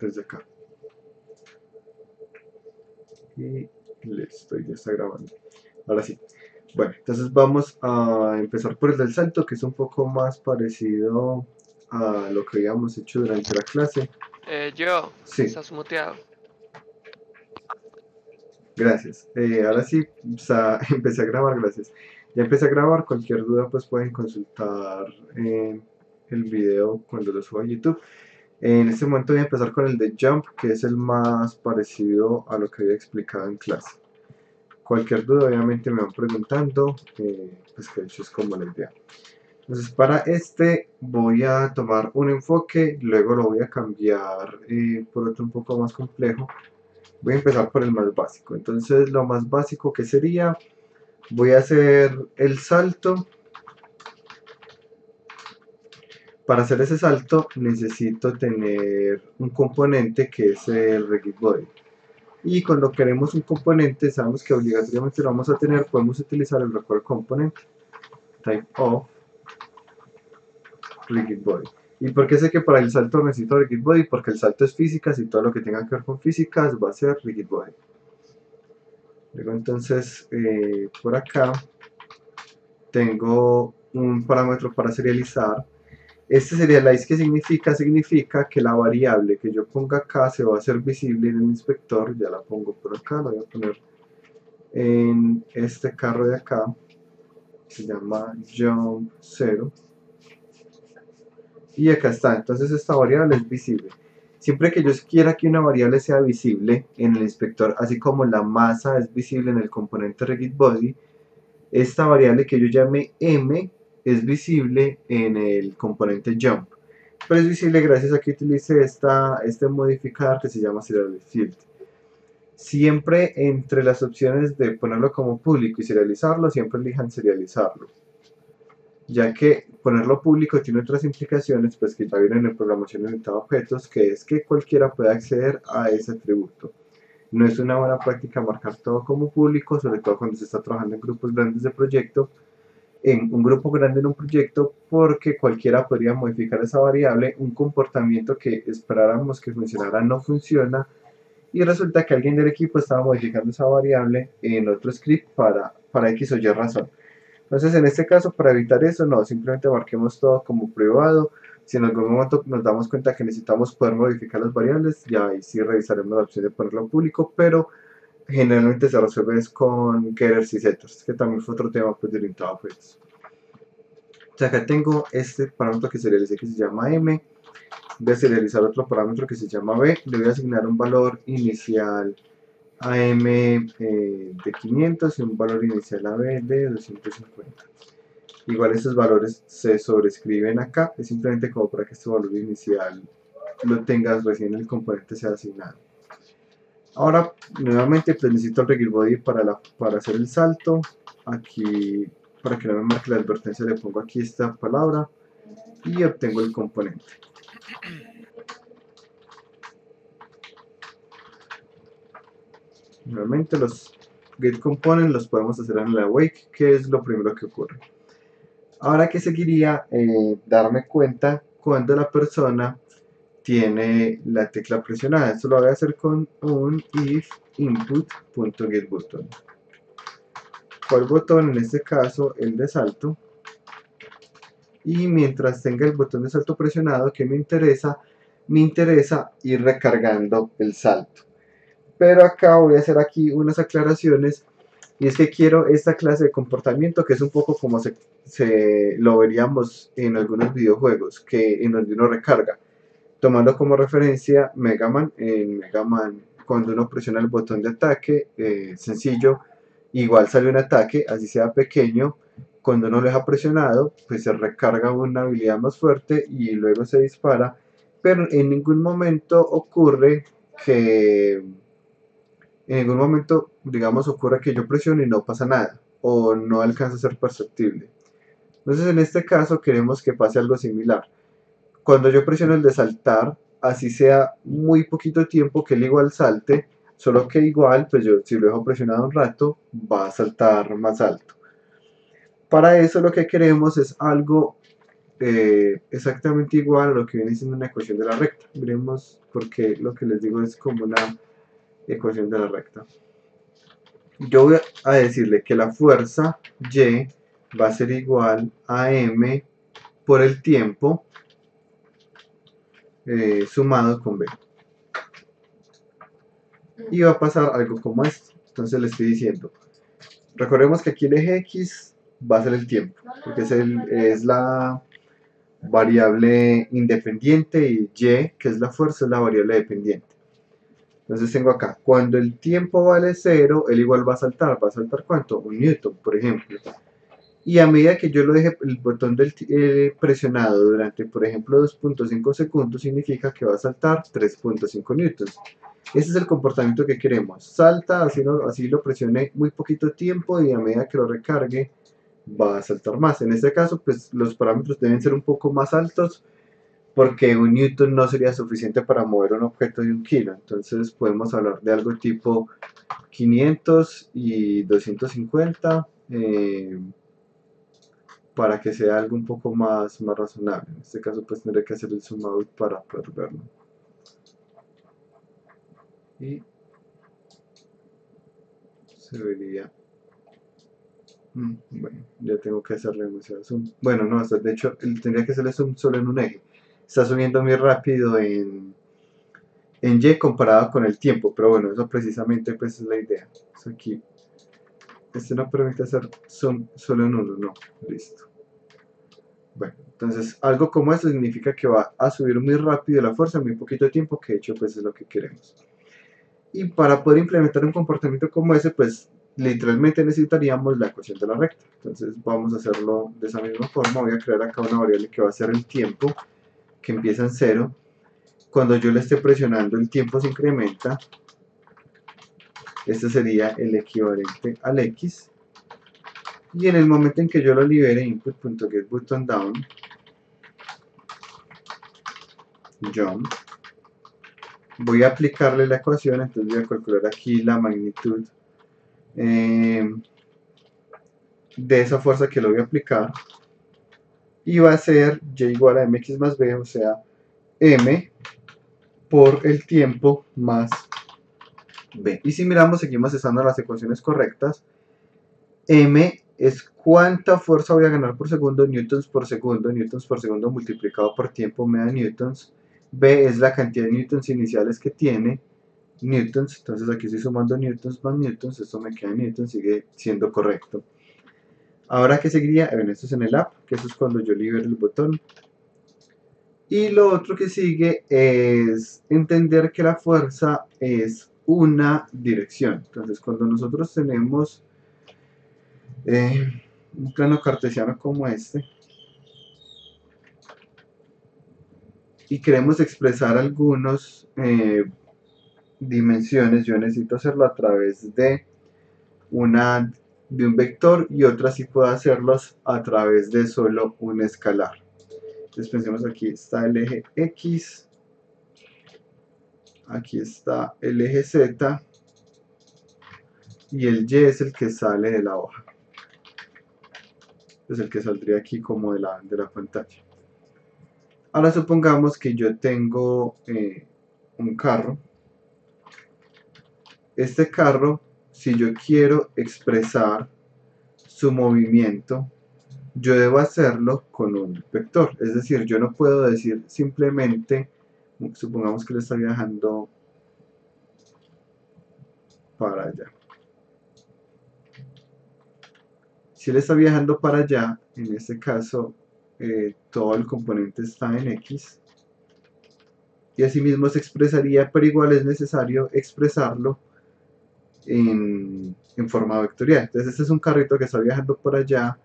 desde acá. Y listo, ya está grabando. Ahora sí. Bueno, entonces vamos a empezar por el del salto, que es un poco más parecido a lo que habíamos hecho durante la clase. Sí, Estás muteado. gracias. Ahora sí, empecé a grabar, gracias. Ya empecé a grabar, cualquier duda pues pueden consultar el video cuando lo suba a YouTube. En este momento voy a empezar con el de Jump, que es el más parecido a lo que había explicado en clase. Cualquier duda obviamente me van preguntando, pues que de hecho es como la idea. Entonces para este voy a tomar un enfoque, luego lo voy a cambiar por otro un poco más complejo. Voy a empezar por el más básico. Entonces lo más básico que sería, voy a hacer el salto. Para hacer ese salto necesito tener un componente que es el Rigid Body. Y cuando queremos un componente, sabemos que obligatoriamente lo vamos a tener, podemos utilizar el record component type of Rigid Body. ¿Y por qué sé que para el salto necesito Rigid Body? Porque el salto es físicas y todo lo que tenga que ver con físicas va a ser Rigid Body. Luego entonces por acá tengo un parámetro para serializar. Este serialize, ¿qué significa? Significa que la variable que yo ponga acá se va a hacer visible en el inspector. Ya la pongo por acá, la voy a poner en este carro de acá, se llama jump 0. Y acá está, entonces esta variable es visible. Siempre que yo quiera que una variable sea visible en el inspector, así como la masa es visible en el componente Rigid Body, esta variable que yo llame m es visible en el componente jump. Pero es visible gracias a que utilice este modificador que se llama serializField. Siempre entre las opciones de ponerlo como público y serializarlo, siempre elijan serializarlo, ya que ponerlo público tiene otras implicaciones pues que ya vienen en programación orientada a objetos, que es que cualquiera pueda acceder a ese atributo. No es una buena práctica marcar todo como público, sobre todo cuando se está trabajando en grupos grandes de proyecto, en un grupo grande en un proyecto, porque cualquiera podría modificar esa variable, un comportamiento que esperáramos que funcionara no funciona, y resulta que alguien del equipo estaba modificando esa variable en otro script para X o Y razón. Entonces, en este caso, para evitar eso, no, simplemente marquemos todo como privado. Si en algún momento nos damos cuenta que necesitamos poder modificar las variables, ya ahí sí revisaremos la opción de ponerlo público, pero generalmente se resuelve es con getters y setters, que también fue otro tema pues, de orientado a objetos. O sea, acá tengo este parámetro que serialice que se llama m, voy a serializar otro parámetro que se llama b, le voy a asignar un valor inicial a m de 500 y un valor inicial a b de 250. Igual estos valores se sobrescriben acá, es simplemente como para que este valor inicial lo tengas recién el componente sea asignado. Ahora, nuevamente, pues necesito el Rigid Body para hacer el salto. Aquí, para que no me marque la advertencia, le pongo aquí esta palabra y obtengo el componente. Nuevamente, los get components los podemos hacer en el awake, que es lo primero que ocurre. Ahora que seguiría darme cuenta cuando la persona tiene la tecla presionada. Esto lo voy a hacer con un if input.getButton. ¿Cuál botón? En este caso el de salto. Y mientras tenga el botón de salto presionado, ¿qué me interesa? Me interesa ir recargando el salto. Pero acá voy a hacer aquí unas aclaraciones. Y es que quiero esta clase de comportamiento que es un poco como lo veríamos en algunos videojuegos, en donde uno recarga. Tomando como referencia Mega Man, en Mega Man cuando uno presiona el botón de ataque, sencillo, igual sale un ataque, así sea pequeño, cuando uno lo deja presionado, pues se recarga una habilidad más fuerte y luego se dispara, pero en ningún momento ocurre que, en ningún momento, digamos, ocurre que yo presione y no pasa nada, o no alcanza a ser perceptible. Entonces en este caso queremos que pase algo similar. Cuando yo presiono el de saltar, así sea muy poquito tiempo que él igual salte, solo que igual, pues yo si lo dejo presionado un rato, va a saltar más alto. Para eso lo que queremos es algo exactamente igual a lo que viene siendo una ecuación de la recta. Veremos porque lo que les digo es como una ecuación de la recta. Yo voy a decirle que la fuerza Y va a ser igual a M por el tiempo sumado con B. Y va a pasar algo como esto. Entonces le estoy diciendo, recordemos que aquí el eje X va a ser el tiempo, porque es la variable independiente, y Y, que es la fuerza, es la variable dependiente. Entonces tengo acá, cuando el tiempo vale 0, él igual va a saltar ¿cuánto? 1 newton, por ejemplo. Y a medida que yo lo deje el botón presionado durante, por ejemplo, 2.5 segundos, significa que va a saltar 3.5 newtons. Ese es el comportamiento que queremos. Salta, así lo presione muy poquito tiempo, y a medida que lo recargue va a saltar más. En este caso, pues los parámetros deben ser un poco más altos, porque 1 newton no sería suficiente para mover un objeto de 1 kilo. Entonces podemos hablar de algo tipo 500 y 250 para que sea algo un poco más razonable. En este caso pues tendré que hacer el zoom out para poder verlo. Y se vería... Bueno, ya tengo que hacerle demasiado zoom. Bueno, no, de hecho tendría que hacerle zoom solo en un eje. Está subiendo muy rápido en Y comparado con el tiempo, pero bueno, eso precisamente pues es la idea. Eso aquí, este no permite hacer zoom solo en uno, no, listo. Bueno, entonces algo como eso significa que va a subir muy rápido la fuerza en muy poquito tiempo, que de hecho pues es lo que queremos. Y para poder implementar un comportamiento como ese, pues literalmente necesitaríamos la ecuación de la recta. Entonces vamos a hacerlo de esa misma forma. Voy a crear acá una variable que va a ser el tiempo, que empieza en 0. Cuando yo le esté presionando, el tiempo se incrementa. Este sería el equivalente al X. Y en el momento en que yo lo libere, input.getButtonDown, jump, voy a aplicarle la ecuación. Entonces voy a calcular aquí la magnitud de esa fuerza que lo voy a aplicar, y va a ser Y igual a mx más b, o sea, m por el tiempo más b. Y si miramos, seguimos estando las ecuaciones correctas. M es cuánta fuerza voy a ganar por segundo, newtons por segundo multiplicado por tiempo me da newtons. B es la cantidad de newtons iniciales que tiene, newtons. Entonces aquí estoy sumando newtons más newtons, esto me queda newtons, sigue siendo correcto. Ahora, ¿qué seguiría? Bueno, esto es en el app, que eso es cuando yo libero el botón. Y lo otro que sigue es entender que la fuerza es una dirección. Entonces, cuando nosotros tenemos un plano cartesiano como este y queremos expresar algunas dimensiones, yo necesito hacerlo a través de un vector, y otras sí puedo hacerlos a través de solo un escalar. Entonces pensemos, aquí está el eje X, aquí está el eje Z, y el Y es el que sale de la hoja. Es el que saldría aquí como de la pantalla. Ahora supongamos que yo tengo un carro. Este carro, si yo quiero expresar su movimiento, yo debo hacerlo con un vector. Es decir, yo no puedo decir simplemente, supongamos que le está viajando para allá. Si él está viajando para allá, en este caso todo el componente está en X, y asimismo se expresaría, pero igual es necesario expresarlo en forma vectorial. Entonces este es un carrito que está viajando por allá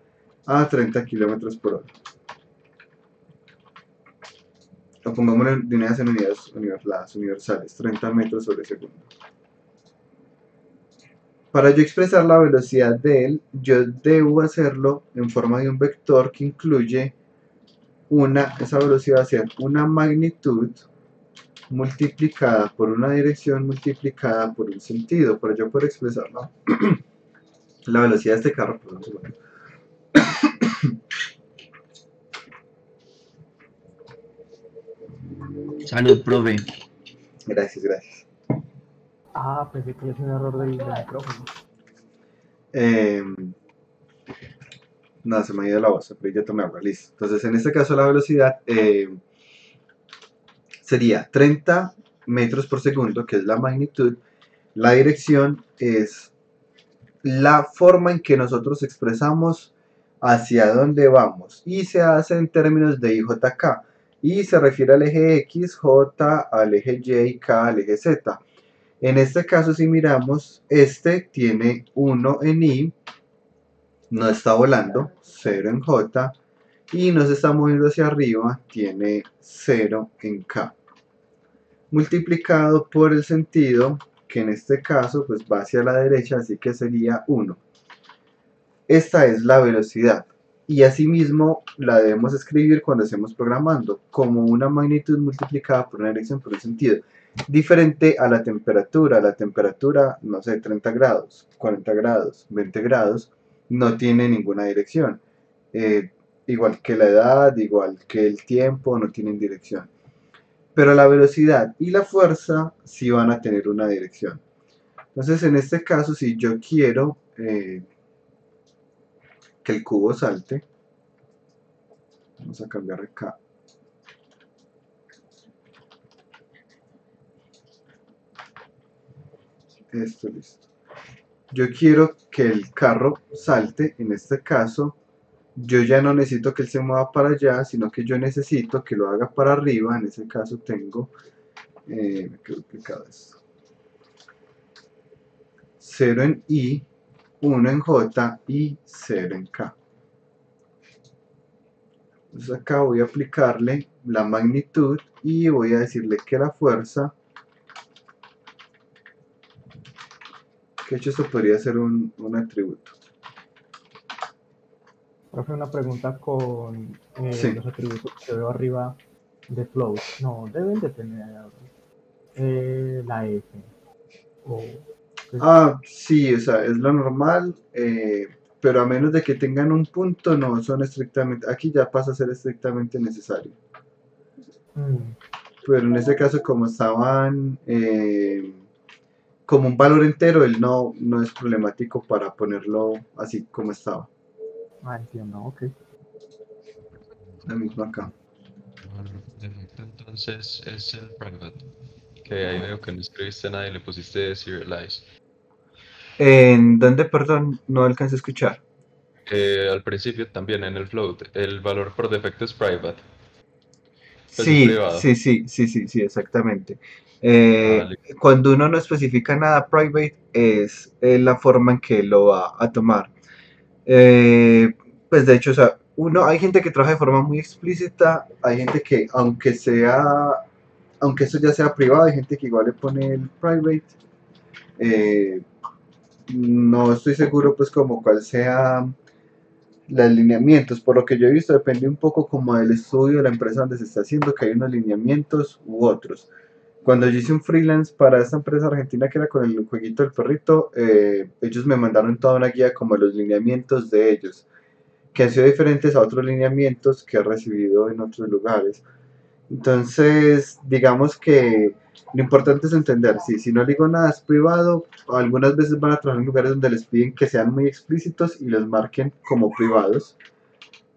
a 30 km por hora. Lo pongamos de unidades en unidades universales, 30 metros sobre segundo. Para yo expresar la velocidad de él, yo debo hacerlo en forma de un vector que incluye esa velocidad va a ser una magnitud multiplicada por una dirección multiplicada por un sentido. Para yo poder expresar la velocidad de este carro, Salud, profe. Gracias, gracias. Ah, pensé que es un error del micrófono. No, se me ha ido la voz, pero ya tomé agua, listo. Entonces, en este caso la velocidad sería 30 metros por segundo, que es la magnitud. La dirección es la forma en que nosotros expresamos hacia dónde vamos y se hace en términos de IJK y se refiere al eje X, J, al eje Y y K, al eje Z. En este caso, si miramos, este tiene 1 en Y, no está volando, 0 en J, y no se está moviendo hacia arriba, tiene 0 en K. Multiplicado por el sentido, que en este caso pues va hacia la derecha, así que sería 1. Esta es la velocidad. Y asimismo la debemos escribir cuando estemos programando, como una magnitud multiplicada por una dirección por un sentido. Diferente a la temperatura, no sé, 30 grados, 40 grados, 20 grados, no tiene ninguna dirección. Igual que la edad, igual que el tiempo, no tienen dirección. Pero la velocidad y la fuerza sí van a tener una dirección. Entonces, en este caso, si yo quiero que el cubo salte, vamos a cambiar acá. Esto, listo. Yo quiero que el carro salte, en este caso, yo ya no necesito que él se mueva para allá, sino que yo necesito que lo haga para arriba. En ese caso tengo, me quedó duplicado esto. 0 en I, 1 en J y 0 en K. Entonces acá voy a aplicarle la magnitud y voy a decirle que la fuerza, que de hecho esto podría ser un atributo. Profe, una pregunta con Sí. los atributos que veo arriba de float. No, deben de tener la F. Sí, o sea, es lo normal, pero a menos de que tengan un punto, no son estrictamente, aquí ya pasa a ser estrictamente necesario. Pero en este caso, como estaban como un valor entero, él no es problemático para ponerlo así como estaba. Entiendo, ok. La misma acá. Defecto entonces es el private, que ahí veo que no escribiste nada y le pusiste serialize. ¿En dónde, perdón? No alcancé a escuchar. Al principio también en el float, el valor por defecto es private. Pues es Sí, privado. sí, exactamente. Listo. Cuando uno no especifica nada private es la forma en que lo va a tomar. Pues de hecho, o sea, hay gente que trabaja de forma muy explícita, hay gente que aunque esto ya sea privado, hay gente que igual le pone el private. No estoy seguro pues como cuál sea los lineamientos, por lo que yo he visto depende un poco como del estudio de la empresa donde se está haciendo, que hay unos lineamientos u otros. Cuando yo hice un freelance para esta empresa argentina que era con el jueguito del perrito, ellos me mandaron toda una guía como los lineamientos de ellos, que han sido diferentes a otros lineamientos que he recibido en otros lugares. Entonces, digamos que lo importante es entender, si no digo nada es privado, algunas veces van a trabajar en lugares donde les piden que sean muy explícitos y los marquen como privados.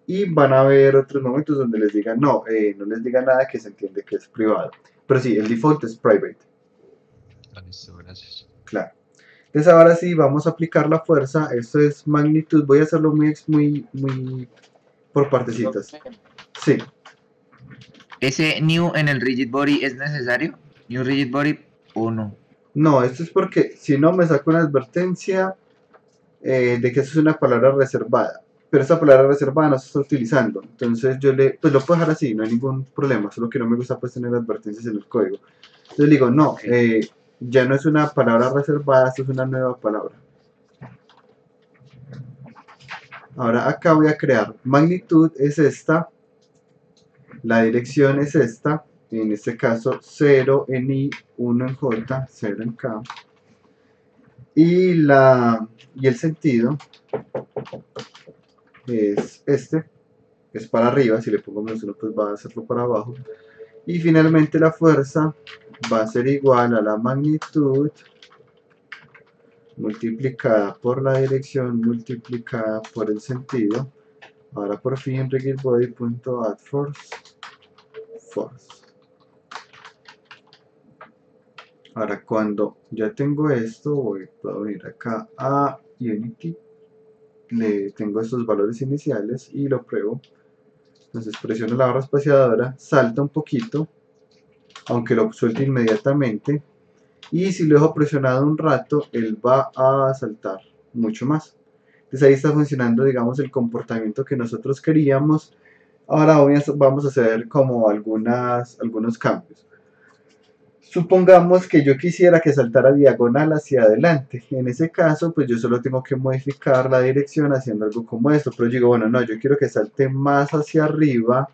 Y van a haber otros momentos donde les digan no, no les digan nada que se entiende que es privado. Pero sí, el default es private. Listo, gracias. Claro. Entonces ahora sí vamos a aplicar la fuerza. Esto es magnitud. Voy a hacerlo muy por partecitas. Sí. ¿Ese new en el rigid body es necesario? ¿New rigid body o no? No, esto es porque si no me saco una advertencia de que eso es una palabra reservada. Pero esa palabra reservada no se está utilizando. Entonces pues lo puedo dejar así, no hay ningún problema. Solo que no me gusta pues tener advertencias en el código. Entonces digo, no, ya no es una palabra reservada, esto es una nueva palabra. Ahora acá voy a crear magnitud es esta, la dirección es esta, en este caso 0 en I, 1 en J, 0 en K. Y el sentido es este, es para arriba, si le pongo menos 1 pues va a hacerlo para abajo. Y finalmente la fuerza va a ser igual a la magnitud multiplicada por la dirección multiplicada por el sentido. Ahora por fin rigidbody.addForce. Ahora cuando ya tengo esto, puedo venir acá a Unity, le tengo estos valores iniciales y lo pruebo. Entonces presiono la barra espaciadora, salta un poquito, aunque lo suelte inmediatamente, y si lo dejo presionado un rato, él va a saltar mucho más. Entonces ahí está funcionando, digamos, el comportamiento que nosotros queríamos. Ahora vamos a hacer como algunos cambios. Supongamos que yo quisiera que saltara diagonal hacia adelante. En ese caso, pues yo solo tengo que modificar la dirección haciendo algo como esto. Pero yo digo, bueno, no, yo quiero que salte más hacia arriba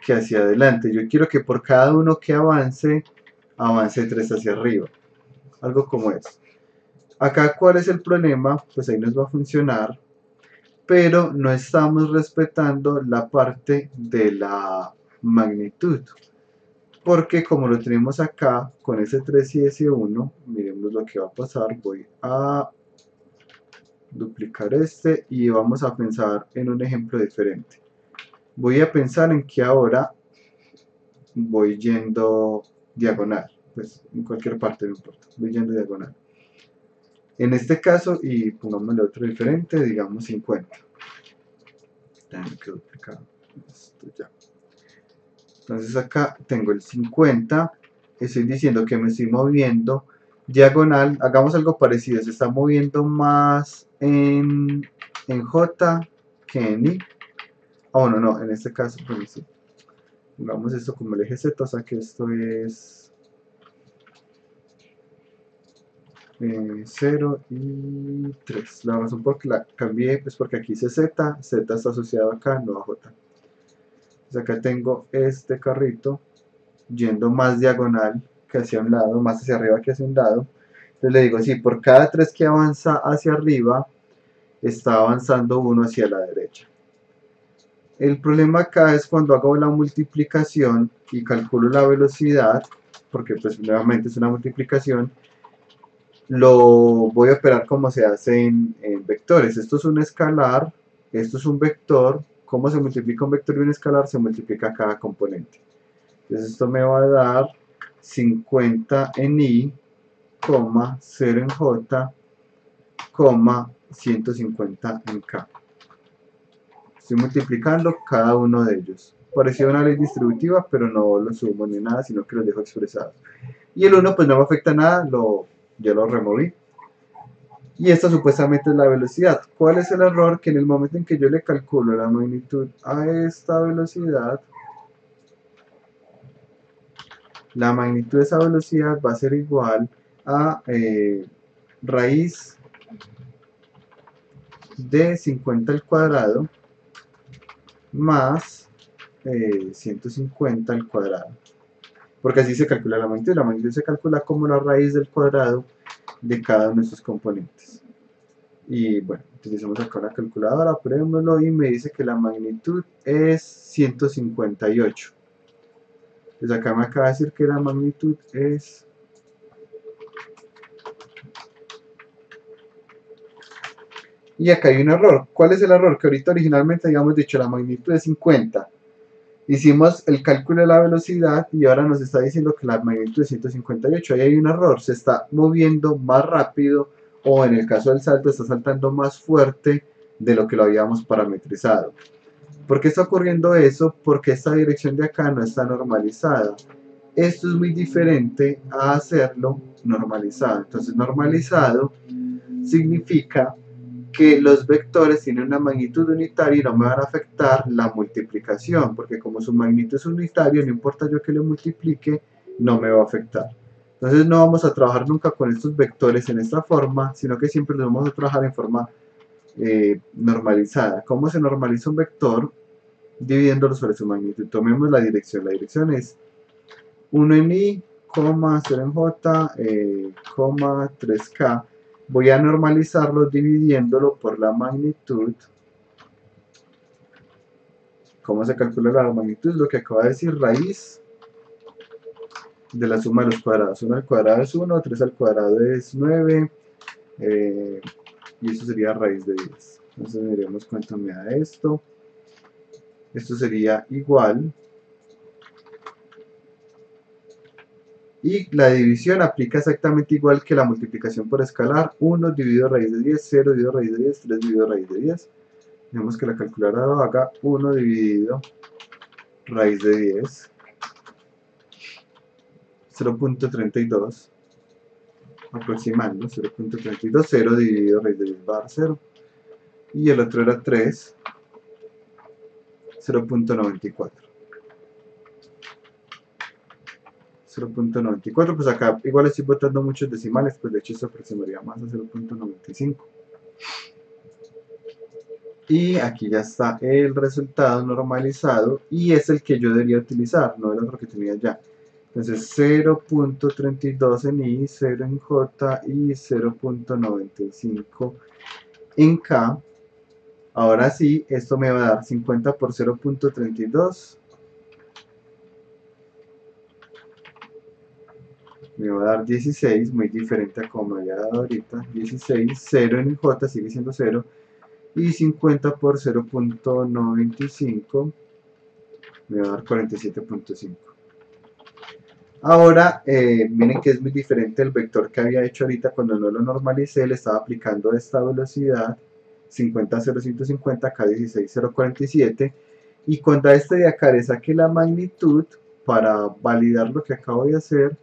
que hacia adelante. Yo quiero que por cada uno que avance 3 hacia arriba. Algo como eso. Acá, ¿cuál es el problema? Pues ahí nos va a funcionar, pero no estamos respetando la parte de la magnitud. Porque como lo tenemos acá con S3 y S1, miremos lo que va a pasar. Voy a duplicar este y vamos a pensar en un ejemplo diferente. Voy a pensar en que ahora voy yendo diagonal, pues en cualquier parte no importa, voy yendo diagonal. En este caso, y pongámosle otro diferente, digamos 50. Tengo que duplicar esto ya. Entonces acá tengo el 50, estoy diciendo que me estoy moviendo diagonal. Hagamos algo parecido, se está moviendo más en J que en I. Oh, no, en este caso, pues sí. Pongamos esto como el eje Z, o sea que esto es 0 y 3. La razón por que la cambié es porque aquí dice Z, Z está asociado acá, no a J. Entonces acá tengo este carrito yendo más diagonal que hacia un lado, más hacia arriba que hacia un lado. Entonces le digo, sí, por cada 3 que avanza hacia arriba, está avanzando uno hacia la derecha. El problema acá es cuando hago la multiplicación y calculo la velocidad, porque pues nuevamente es una multiplicación, lo voy a operar como se hace en vectores. Esto es un escalar, esto es un vector. ¿Cómo se multiplica un vector y un escalar? Se multiplica cada componente. Entonces esto me va a dar 50 en I, 0 en J, 150 en K. Estoy multiplicando cada uno de ellos. Parecía una ley distributiva, pero no lo sumo ni nada, sino que los dejo expresados. Y el 1 pues no me afecta nada, ya lo removí. Y esta supuestamente es la velocidad. ¿Cuál es el error? Que en el momento en que yo le calculo la magnitud a esta velocidad, la magnitud de esa velocidad va a ser igual a raíz de 50 al cuadrado más 150 al cuadrado. Porque así se calcula la magnitud. La magnitud se calcula como la raíz del cuadrado de cada uno de estos componentes. Y bueno, utilizamos acá una calculadora, probémoslo y me dice que la magnitud es 158. Entonces acá me acaba de decir que la magnitud es y acá hay un error. ¿Cuál es el error? Que ahorita originalmente habíamos dicho la magnitud es 50. Hicimos el cálculo de la velocidad y ahora nos está diciendo que la magnitud es 158. Ahí hay un error, se está moviendo más rápido o en el caso del salto está saltando más fuerte de lo que lo habíamos parametrizado. ¿Por qué está ocurriendo eso? Porque esta dirección de acá no está normalizada. Esto es muy diferente a hacerlo normalizado. Entonces normalizado significa que los vectores tienen una magnitud unitaria y no me van a afectar la multiplicación, porque como su magnitud es unitaria, no importa yo que lo multiplique, no me va a afectar. Entonces no vamos a trabajar nunca con estos vectores en esta forma, sino que siempre los vamos a trabajar en forma normalizada. ¿Cómo se normaliza un vector? Dividiéndolo sobre su magnitud. Tomemos la dirección. La dirección es 1 en I, 0 en J, 3K. Voy a normalizarlo dividiéndolo por la magnitud. ¿Cómo se calcula la magnitud? Lo que acaba de decir, raíz de la suma de los cuadrados. 1 al cuadrado es 1, 3 al cuadrado es 9, y eso sería raíz de 10. Entonces miremos cuánto me da esto. Esto sería igual. Y la división aplica exactamente igual que la multiplicación por escalar. 1 dividido raíz de 10, 0 dividido raíz de 10, 3 dividido raíz de 10. Dejemos que la calculadora haga 1 dividido raíz de 10. 0.32. Aproximando, 0.32. 0 dividido raíz de 10 va a dar 0. Y el otro era 3. 0.94. 0.94, pues acá igual estoy botando muchos decimales, pues de hecho se aproximaría más a 0.95. Y aquí ya está el resultado normalizado y es el que yo debería utilizar, no el otro que tenía ya. Entonces 0.32 en I, 0 en J y 0.95 en K. Ahora sí, esto me va a dar 50 por 0.32. Me va a dar 16, muy diferente a como me había dado ahorita. 16, 0 en J sigue siendo 0. Y 50 por 0.95 me va a dar 47.5. Ahora, miren que es muy diferente el vector que había hecho ahorita cuando no lo normalicé. Le estaba aplicando esta velocidad 50, 0, 150, acá 16, 0, 47. Y cuando a este de acá le saque la magnitud para validar lo que acabo de hacer,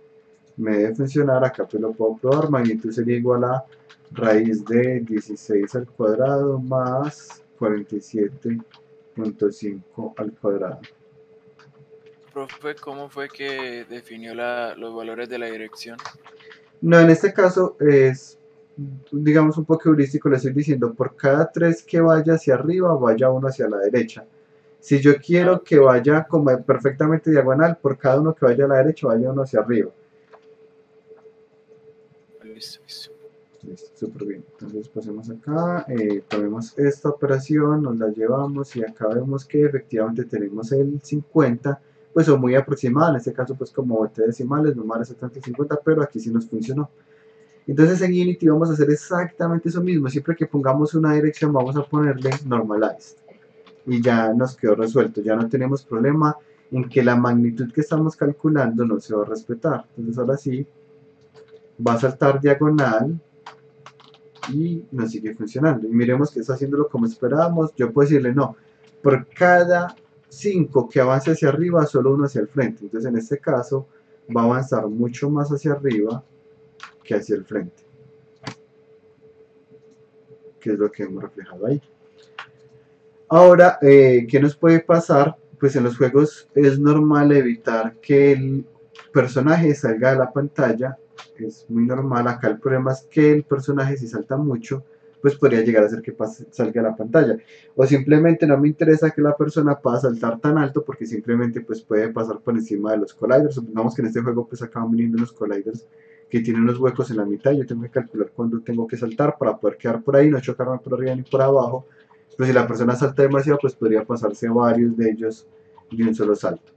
me debe funcionar. Acá pues lo puedo probar. Magnitud sería igual a raíz de 16 al cuadrado más 47.5 al cuadrado. Profe, ¿cómo fue que definió los valores de la dirección? No, en este caso es, digamos, un poco heurístico. Le estoy diciendo, por cada 3 que vaya hacia arriba, vaya uno hacia la derecha. Si yo quiero que vaya como perfectamente diagonal, por cada uno que vaya a la derecha, vaya uno hacia arriba. Listo, listo. Listo, súper bien. Entonces pasemos acá, ponemos esta operación, nos la llevamos y acá vemos que efectivamente tenemos el 50, pues son muy aproximadas, en este caso pues como boté decimales, no más tanto el 50, pero aquí sí nos funcionó. Entonces en Unity vamos a hacer exactamente eso mismo, siempre que pongamos una dirección vamos a ponerle normalized. Y ya nos quedó resuelto, ya no tenemos problema en que la magnitud que estamos calculando no se va a respetar. Entonces ahora sí, va a saltar diagonal y nos sigue funcionando. Y miremos que está haciéndolo como esperábamos. Yo puedo decirle no, por cada 5 que avance hacia arriba, solo uno hacia el frente. Entonces en este caso va a avanzar mucho más hacia arriba que hacia el frente, que es lo que hemos reflejado ahí. Ahora, ¿qué nos puede pasar? Pues en los juegos es normal evitar que el personaje salga de la pantalla. Es muy normal. Acá el problema es que el personaje, si salta mucho, pues podría llegar a ser que salga de la pantalla. O simplemente no me interesa que la persona pueda saltar tan alto, porque simplemente pues puede pasar por encima de los colliders. Supongamos que en este juego pues acaban viniendo unos colliders que tienen unos huecos en la mitad. Yo tengo que calcular cuándo tengo que saltar para poder quedar por ahí, no chocarme por arriba ni por abajo. Pero si la persona salta demasiado, pues podría pasarse varios de ellos de un solo salto.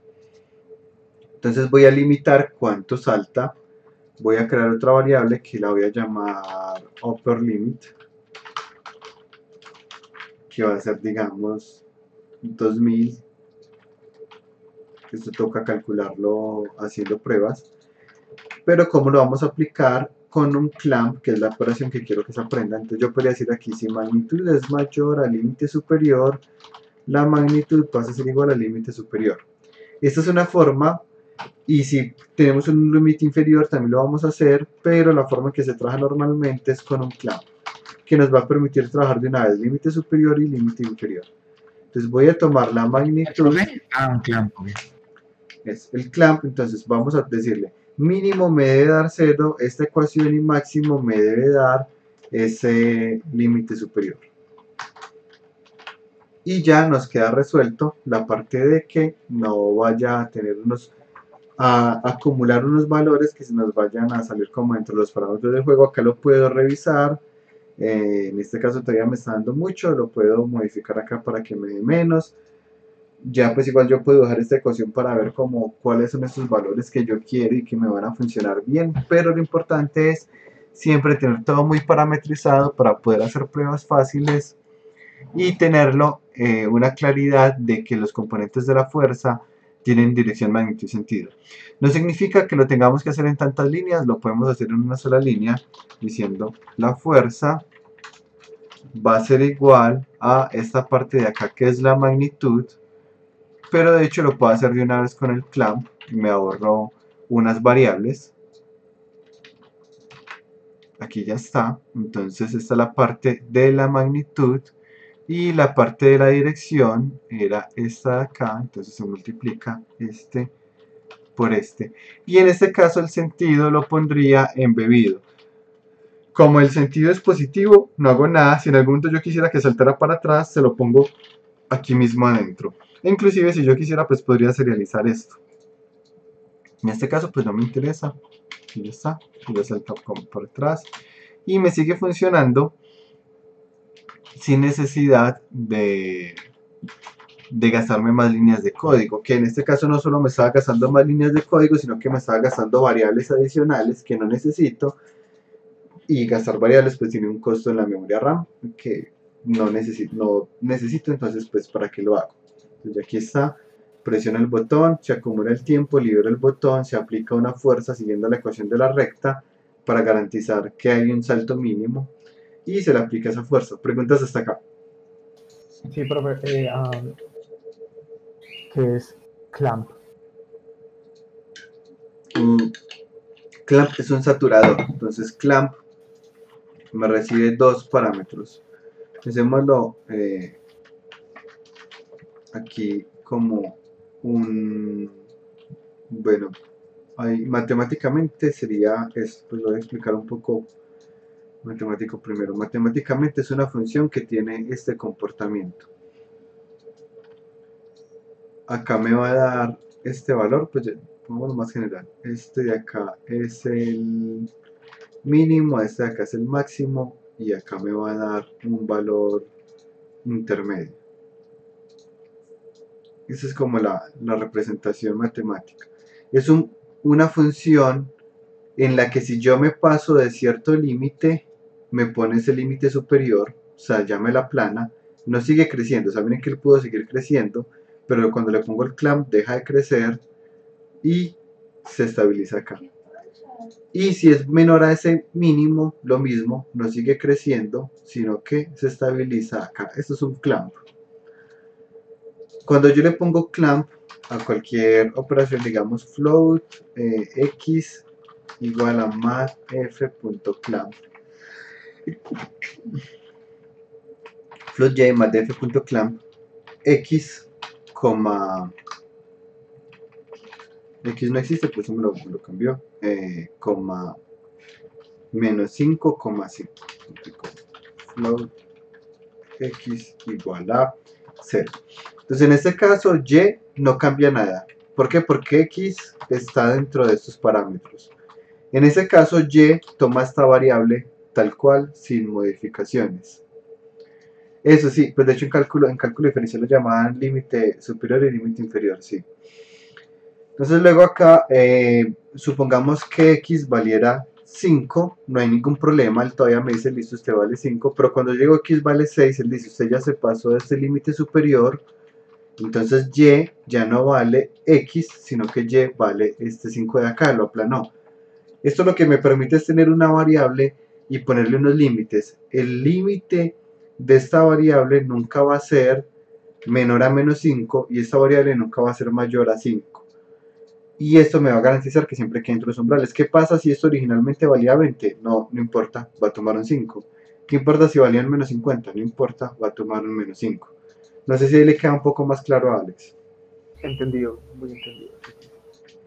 Entonces voy a limitar cuánto salta. Voy a crear otra variable que la voy a llamar upper limit, que va a ser, digamos, 2000. Esto toca calcularlo haciendo pruebas. Pero ¿cómo lo vamos a aplicar? Con un clamp, que es la operación que quiero que se aprenda. Entonces yo podría decir aquí, si magnitud es mayor al límite superior, la magnitud pasa a ser igual al límite superior. Esta es una forma, y si tenemos un límite inferior también lo vamos a hacer, pero la forma en que se trabaja normalmente es con un clamp, que nos va a permitir trabajar de una vez límite superior y límite inferior. Entonces voy a tomar la magnitud. Un clamp. Es el clamp, entonces vamos a decirle, mínimo me debe dar 0 esta ecuación y máximo me debe dar ese límite superior. Y ya nos queda resuelto la parte de que no vaya a tener a acumular unos valores que se nos vayan a salir como dentro de los parámetros del juego. Acá lo puedo revisar. En este caso todavía me está dando mucho, lo puedo modificar acá para que me dé menos. ya pues igual yo puedo dejar esta ecuación para ver como cuáles son esos valores que yo quiero y que me van a funcionar bien, pero lo importante es siempre tener todo muy parametrizado para poder hacer pruebas fáciles y tenerlo una claridad de que los componentes de la fuerza tienen dirección, magnitud y sentido. No significa que lo tengamos que hacer en tantas líneas, lo podemos hacer en una sola línea diciendo la fuerza va a ser igual a esta parte de acá que es la magnitud, pero de hecho lo puedo hacer de una vez con el clamp, me ahorro unas variables. Aquí ya está, entonces esta es la parte de la magnitud y la parte de la dirección era esta de acá, entonces se multiplica este por este, y en este caso el sentido lo pondría embebido. Como el sentido es positivo, no hago nada. Si en algún momento yo quisiera que saltara para atrás, se lo pongo aquí mismo adentro. Inclusive si yo quisiera, pues podría serializar esto. En este caso pues no me interesa, y ya está, ya salta como por atrás y me sigue funcionando sin necesidad de gastarme más líneas de código, que en este caso no solo me estaba gastando más líneas de código, sino que me estaba gastando variables adicionales que no necesito, y gastar variables pues tiene un costo en la memoria RAM que no necesito, entonces pues para qué lo hago. Entonces aquí está, presiona el botón, se acumula el tiempo, libera el botón, se aplica una fuerza siguiendo la ecuación de la recta para garantizar que hay un salto mínimo y se le aplica esa fuerza. Preguntas hasta acá. Sí, profe, ¿qué es clamp? Clamp es un saturador, entonces clamp me recibe dos parámetros. Hacémoslo aquí como un, bueno, ahí, matemáticamente sería esto, pues lo voy a explicar un poco matemático primero. Matemáticamente es una función que tiene este comportamiento. Acá me va a dar este valor, pues pongámoslo más general. Este de acá es el mínimo, este de acá es el máximo y acá me va a dar un valor intermedio. Esa es como la representación matemática. Es una función en la que si yo me paso de cierto límite, me pone ese límite superior, o sea, ya me la aplana, no sigue creciendo. Saben que él pudo seguir creciendo, pero cuando le pongo el clamp deja de crecer y se estabiliza acá. Y si es menor a ese mínimo, lo mismo, no sigue creciendo, sino que se estabiliza acá. Esto es un clamp. Cuando yo le pongo clamp a cualquier operación, digamos float x igual a más f.clamp, float y más f.clamp, x, x no existe, pues me lo cambió, coma menos 5,5, float x igual a 0. Entonces en este caso y no cambia nada. ¿Por qué? Porque x está dentro de estos parámetros. En ese caso y toma esta variable tal cual sin modificaciones. Eso sí, pues de hecho en cálculo diferencial lo llamaban límite superior y límite inferior, sí. Entonces luego acá supongamos que x valiera 5, no hay ningún problema, él todavía me dice listo, usted vale 5, pero cuando llego a x vale 6, él dice usted ya se pasó de este límite superior. Entonces y ya no vale x, sino que y vale este 5 de acá, lo aplanó. Esto lo que me permite es tener una variable y ponerle unos límites. El límite de esta variable nunca va a ser menor a menos 5 y esta variable nunca va a ser mayor a 5. Y esto me va a garantizar que siempre quede entre los umbrales. ¿Qué pasa si esto originalmente valía 20? No importa, va a tomar un 5. ¿Qué importa si valía en menos 50? No importa, va a tomar un menos 5. No sé si ahí le queda un poco más claro a Alex. Entendido, muy entendido.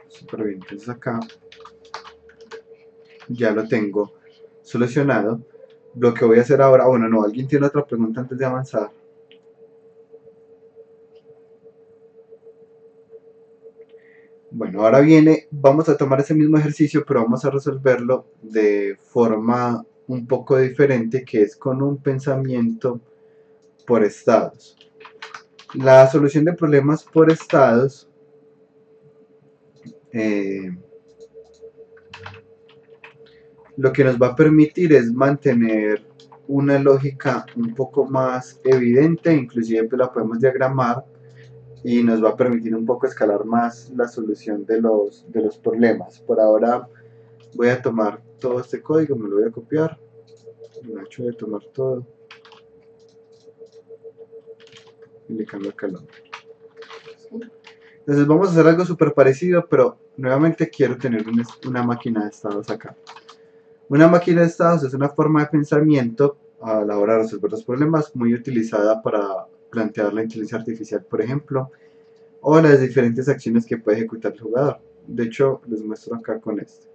Súper bien, entonces acá ya lo tengo solucionado. Lo que voy a hacer ahora, bueno, no, ¿alguien tiene otra pregunta antes de avanzar? Bueno, ahora viene, vamos a tomar ese mismo ejercicio, pero vamos a resolverlo de forma un poco diferente, que es con un pensamiento por estados. La solución de problemas por estados lo que nos va a permitir es mantener una lógica un poco más evidente, inclusive pues la podemos diagramar y nos va a permitir un poco escalar más la solución de los problemas. Por ahora voy a tomar todo este código, me lo voy a copiar, Nacho voy a tomar todo y le cambio acá el nombre. Entonces vamos a hacer algo súper parecido, pero nuevamente quiero tener una máquina de estados acá. Una máquina de estados es una forma de pensamiento a la hora de resolver los problemas muy utilizada para plantear la inteligencia artificial, por ejemplo, o las diferentes acciones que puede ejecutar el jugador. De hecho, les muestro acá con este.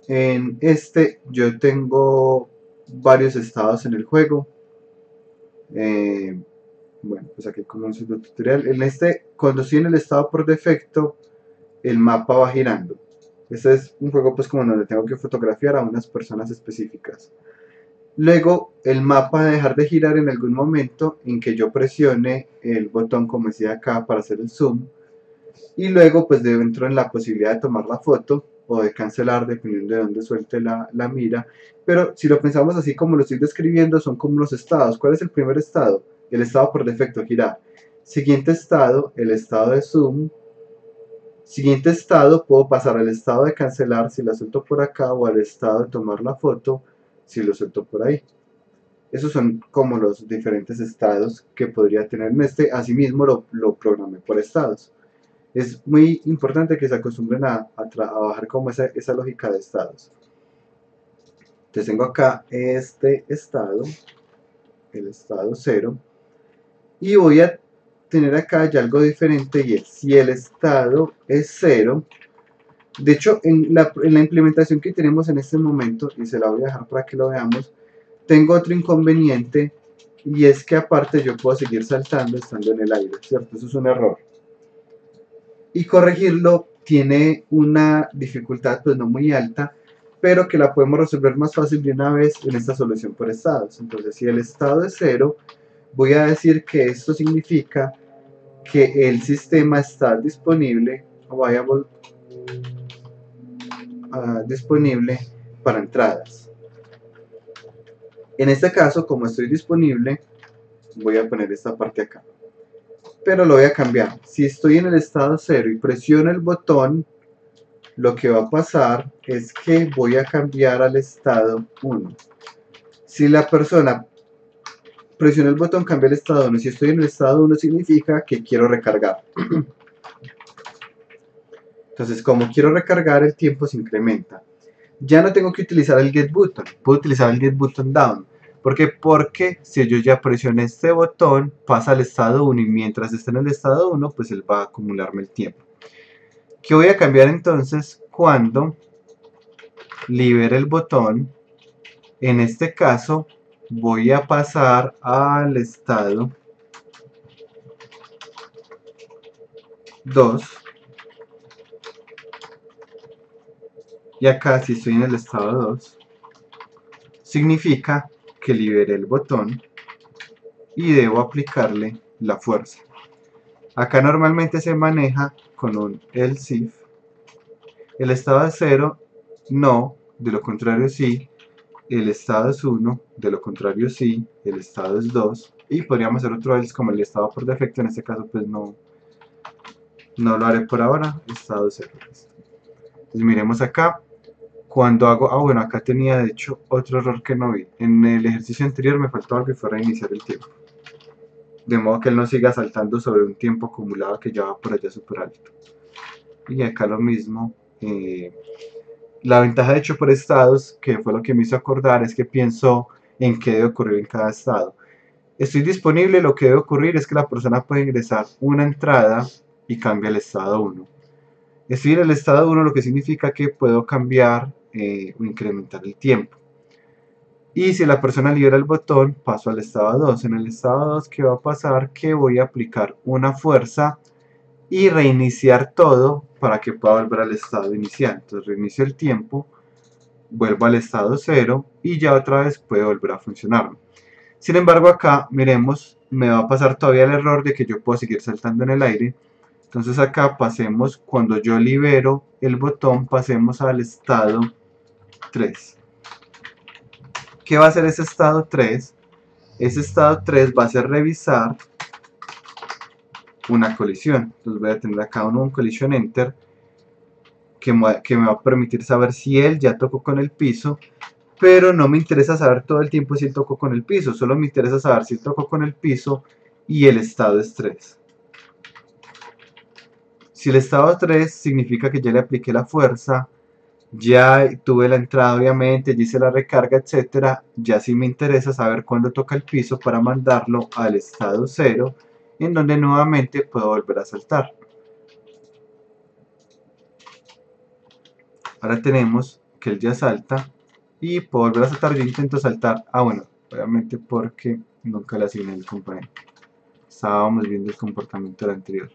En este yo tengo varios estados en el juego. Bueno, pues aquí como un pseudo tutorial. En este, cuando estoy en el estado por defecto, el mapa va girando. Este es un juego pues como donde tengo que fotografiar a unas personas específicas. Luego el mapa va a dejar de girar en algún momento en que yo presione el botón como decía acá para hacer el zoom. Y luego pues entro en la posibilidad de tomar la foto o de cancelar dependiendo de dónde suelte la mira. Pero si lo pensamos así como lo estoy describiendo, son como los estados. ¿Cuál es el primer estado? El estado por defecto, girar. Siguiente estado, el estado de zoom. Siguiente estado, puedo pasar al estado de cancelar si la suelto por acá, o al estado de tomar la foto si lo suelto por ahí. Esos son como los diferentes estados que podría tener en este. Asimismo lo programé por estados. Es muy importante que se acostumbren a trabajar como esa lógica de estados. Entonces tengo acá este estado, el estado 0, y voy a tener acá ya algo diferente, y es si el estado es 0. De hecho, en la implementación que tenemos en este momento, y se la voy a dejar para que lo veamos, tengo otro inconveniente, y es que aparte yo puedo seguir saltando estando en el aire, ¿cierto? Eso es un error. Y corregirlo tiene una dificultad pues no muy alta, pero que la podemos resolver más fácil de una vez en esta solución por estados. Entonces, si el estado es 0, voy a decir que esto significa que el sistema está disponible, disponible para entradas. En este caso, como estoy disponible, voy a poner esta parte acá. Pero lo voy a cambiar. Si estoy en el estado 0 y presiono el botón, lo que va a pasar es que voy a cambiar al estado 1. Si la persona presiona el botón, cambia el estado 1. Si estoy en el estado 1 significa que quiero recargar. Entonces, como quiero recargar, el tiempo se incrementa. Ya no tengo que utilizar el get button, puedo utilizar el get button down. ¿Por qué? Porque si yo ya presioné este botón, pasa al estado 1 y mientras esté en el estado 1, pues él va a acumularme el tiempo. ¿Qué voy a cambiar entonces cuando libere el botón? En este caso voy a pasar al estado 2. Y acá si estoy en el estado 2, significa que libere el botón y debo aplicarle la fuerza. Acá normalmente se maneja con un else if. El estado es 0, no, de lo contrario sí. El estado es 1, de lo contrario sí. El estado es 2. Y podríamos hacer otro else como el estado por defecto. En este caso pues no lo haré por ahora. Estado 0. Entonces miremos acá. Cuando hago, bueno, acá tenía de hecho otro error que no vi. En el ejercicio anterior me faltó algo y fue reiniciar el tiempo. De modo que él no siga saltando sobre un tiempo acumulado que ya va por allá súper alto. Y acá lo mismo. La ventaja de hecho por estados, que fue lo que me hizo acordar, es que pienso en qué debe ocurrir en cada estado. Estoy disponible, lo que debe ocurrir es que la persona puede ingresar una entrada y cambia el estado 1. Estoy en el estado 1, lo que significa que puedo cambiar o incrementar el tiempo. Y si la persona libera el botón, paso al estado 2. En el estado 2, ¿qué va a pasar? Que voy a aplicar una fuerza y reiniciar todo para que pueda volver al estado inicial. Entonces reinicio el tiempo, vuelvo al estado 0 y ya otra vez puede volver a funcionar. Sin embargo, acá, miremos, me va a pasar todavía el error de que yo puedo seguir saltando en el aire. Entonces acá pasemos, cuando yo libero el botón, pasemos al estado 3. ¿Qué va a hacer ese estado 3? Ese estado 3 va a ser revisar una colisión. Entonces voy a tener acá un collision enter que me va a permitir saber si él ya tocó con el piso, pero no me interesa saber todo el tiempo si él tocó con el piso, solo me interesa saber si él tocó con el piso y el estado es 3. Si el estado 3 significa que ya le apliqué la fuerza, ya tuve la entrada obviamente, ya hice la recarga, etcétera, ya sí me interesa saber cuándo toca el piso para mandarlo al estado 0, en donde nuevamente puedo volver a saltar. Ahora tenemos que él ya salta y puedo volver a saltar. Yo intento saltar, bueno, obviamente porque nunca le asigné el componente. Estábamos viendo el comportamiento del anterior.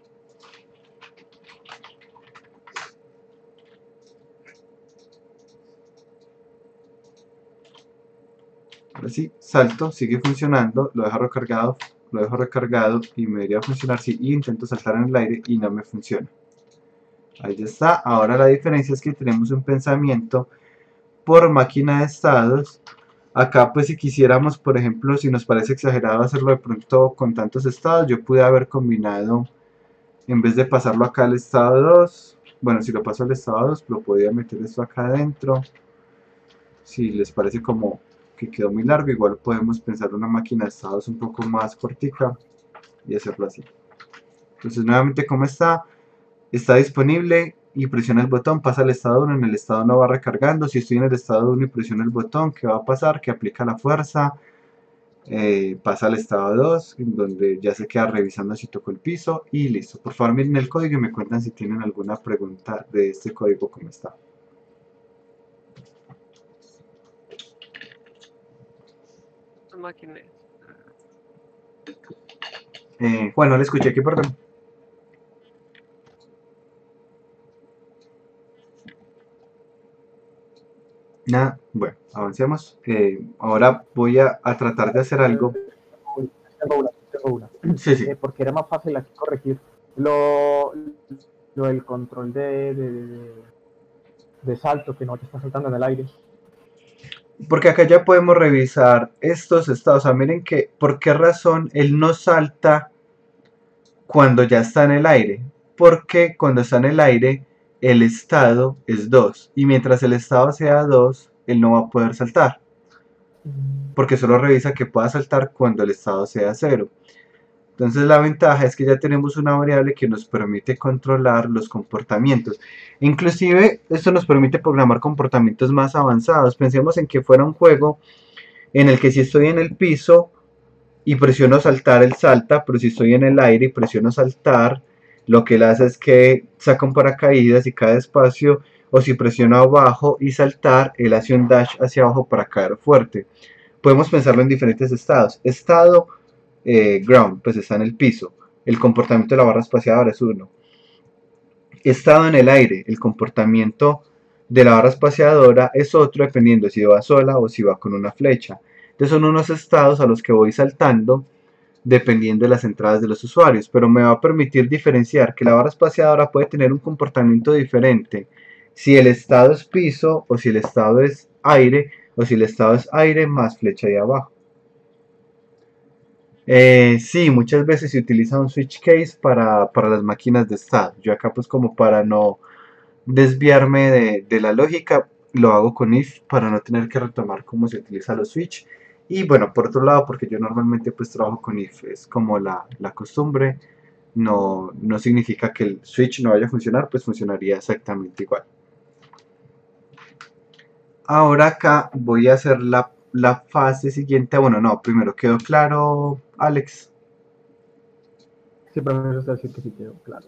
Ahora sí, salto, sigue funcionando, lo dejo recargado y me debería funcionar si intento saltar en el aire y no me funciona. Ahí ya está. Ahora la diferencia es que tenemos un pensamiento por máquina de estados. Acá pues si quisiéramos, por ejemplo, si nos parece exagerado hacerlo de pronto con tantos estados, yo pude haber combinado, en vez de pasarlo acá al estado 2, bueno, si lo paso al estado 2, lo podría meter esto acá adentro. Si les parece como que quedó muy largo, igual podemos pensar una máquina de estados un poco más cortica y hacerlo así. Entonces nuevamente, como está disponible y presiona el botón, pasa al estado 1, en el estado 1 va recargando. Si estoy en el estado 1 y presiono el botón, ¿qué va a pasar? Que aplica la fuerza, pasa al estado 2, en donde ya se queda revisando si tocó el piso y listo. Por favor miren el código y me cuentan si tienen alguna pregunta de este código como está. Juan, no le escuché aquí, perdón. Nada, bueno, avancemos. Ahora voy a tratar de hacer algo. Tengo una. Sí, sí. Porque era más fácil aquí corregir lo del control de salto, que no te está saltando en el aire. Porque acá ya podemos revisar estos estados. O sea, miren que por qué razón él no salta cuando ya está en el aire. Porque cuando está en el aire el estado es 2. Y mientras el estado sea 2, él no va a poder saltar. Porque solo revisa que pueda saltar cuando el estado sea 0. Entonces la ventaja es que ya tenemos una variable que nos permite controlar los comportamientos. Inclusive esto nos permite programar comportamientos más avanzados. Pensemos en que fuera un juego en el que si estoy en el piso y presiono saltar, él salta, pero si estoy en el aire y presiono saltar, lo que él hace es que saca un paracaídas y cae despacio, o si presiono abajo y saltar, él hace un dash hacia abajo para caer fuerte. Podemos pensarlo en diferentes estados. Estado ground, pues está en el piso. El comportamiento de la barra espaciadora es 1. Estado en el aire, el comportamiento de la barra espaciadora es otro, dependiendo si va sola o si va con una flecha. Entonces son unos estados a los que voy saltando dependiendo de las entradas de los usuarios, pero me va a permitir diferenciar que la barra espaciadora puede tener un comportamiento diferente si el estado es piso, o si el estado es aire, o si el estado es aire más flecha ahí abajo. Sí, muchas veces se utiliza un switch case para las máquinas de estado. Yo acá pues como para no desviarme de la lógica, lo hago con if para no tener que retomar cómo se utiliza los switch. Y bueno, por otro lado, porque yo normalmente pues trabajo con if, es como la costumbre, no significa que el switch no vaya a funcionar, pues funcionaría exactamente igual. Ahora acá voy a hacer la fase siguiente. Bueno, no, primero, ¿quedó claro, Alex? Sí, profesor, sí que sí quedó claro.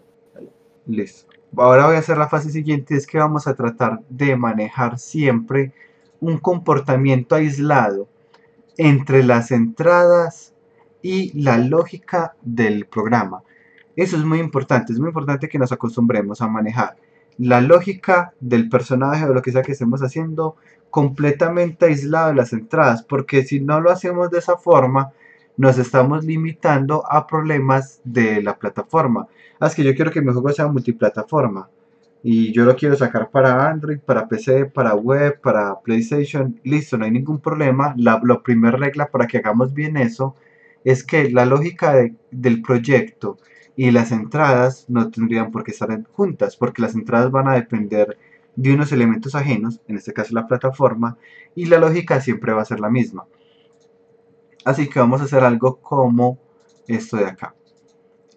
Listo. Ahora voy a hacer la fase siguiente, es que vamos a tratar de manejar siempre un comportamiento aislado entre las entradas y la lógica del programa. Eso es muy importante que nos acostumbremos a manejar la lógica del personaje o lo que sea que estemos haciendo completamente aislado de las entradas, porque si no lo hacemos de esa forma, nos estamos limitando a problemas de la plataforma. Es que yo quiero que mi juego sea multiplataforma y yo lo quiero sacar para Android, para PC, para web, para PlayStation, listo, no hay ningún problema. La primera regla para que hagamos bien eso es que la lógica del proyecto y las entradas no tendrían por qué estar juntas, porque las entradas van a depender de unos elementos ajenos, en este caso la plataforma, y la lógica siempre va a ser la misma. Así que vamos a hacer algo como esto de acá.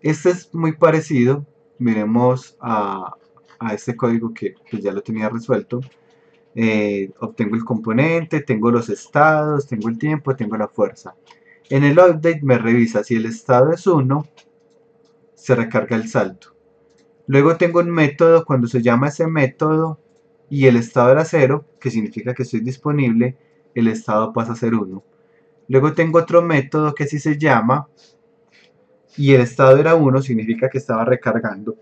Este es muy parecido, miremos a este código que pues, ya lo tenía resuelto. Obtengo el componente, tengo los estados, tengo el tiempo, tengo la fuerza. En el update me revisa si el estado es 1, se recarga el salto. Luego tengo un método, cuando se llama ese método y el estado era 0, que significa que estoy disponible, el estado pasa a ser 1. Luego tengo otro método que si se llama y el estado era 1, significa que estaba recargando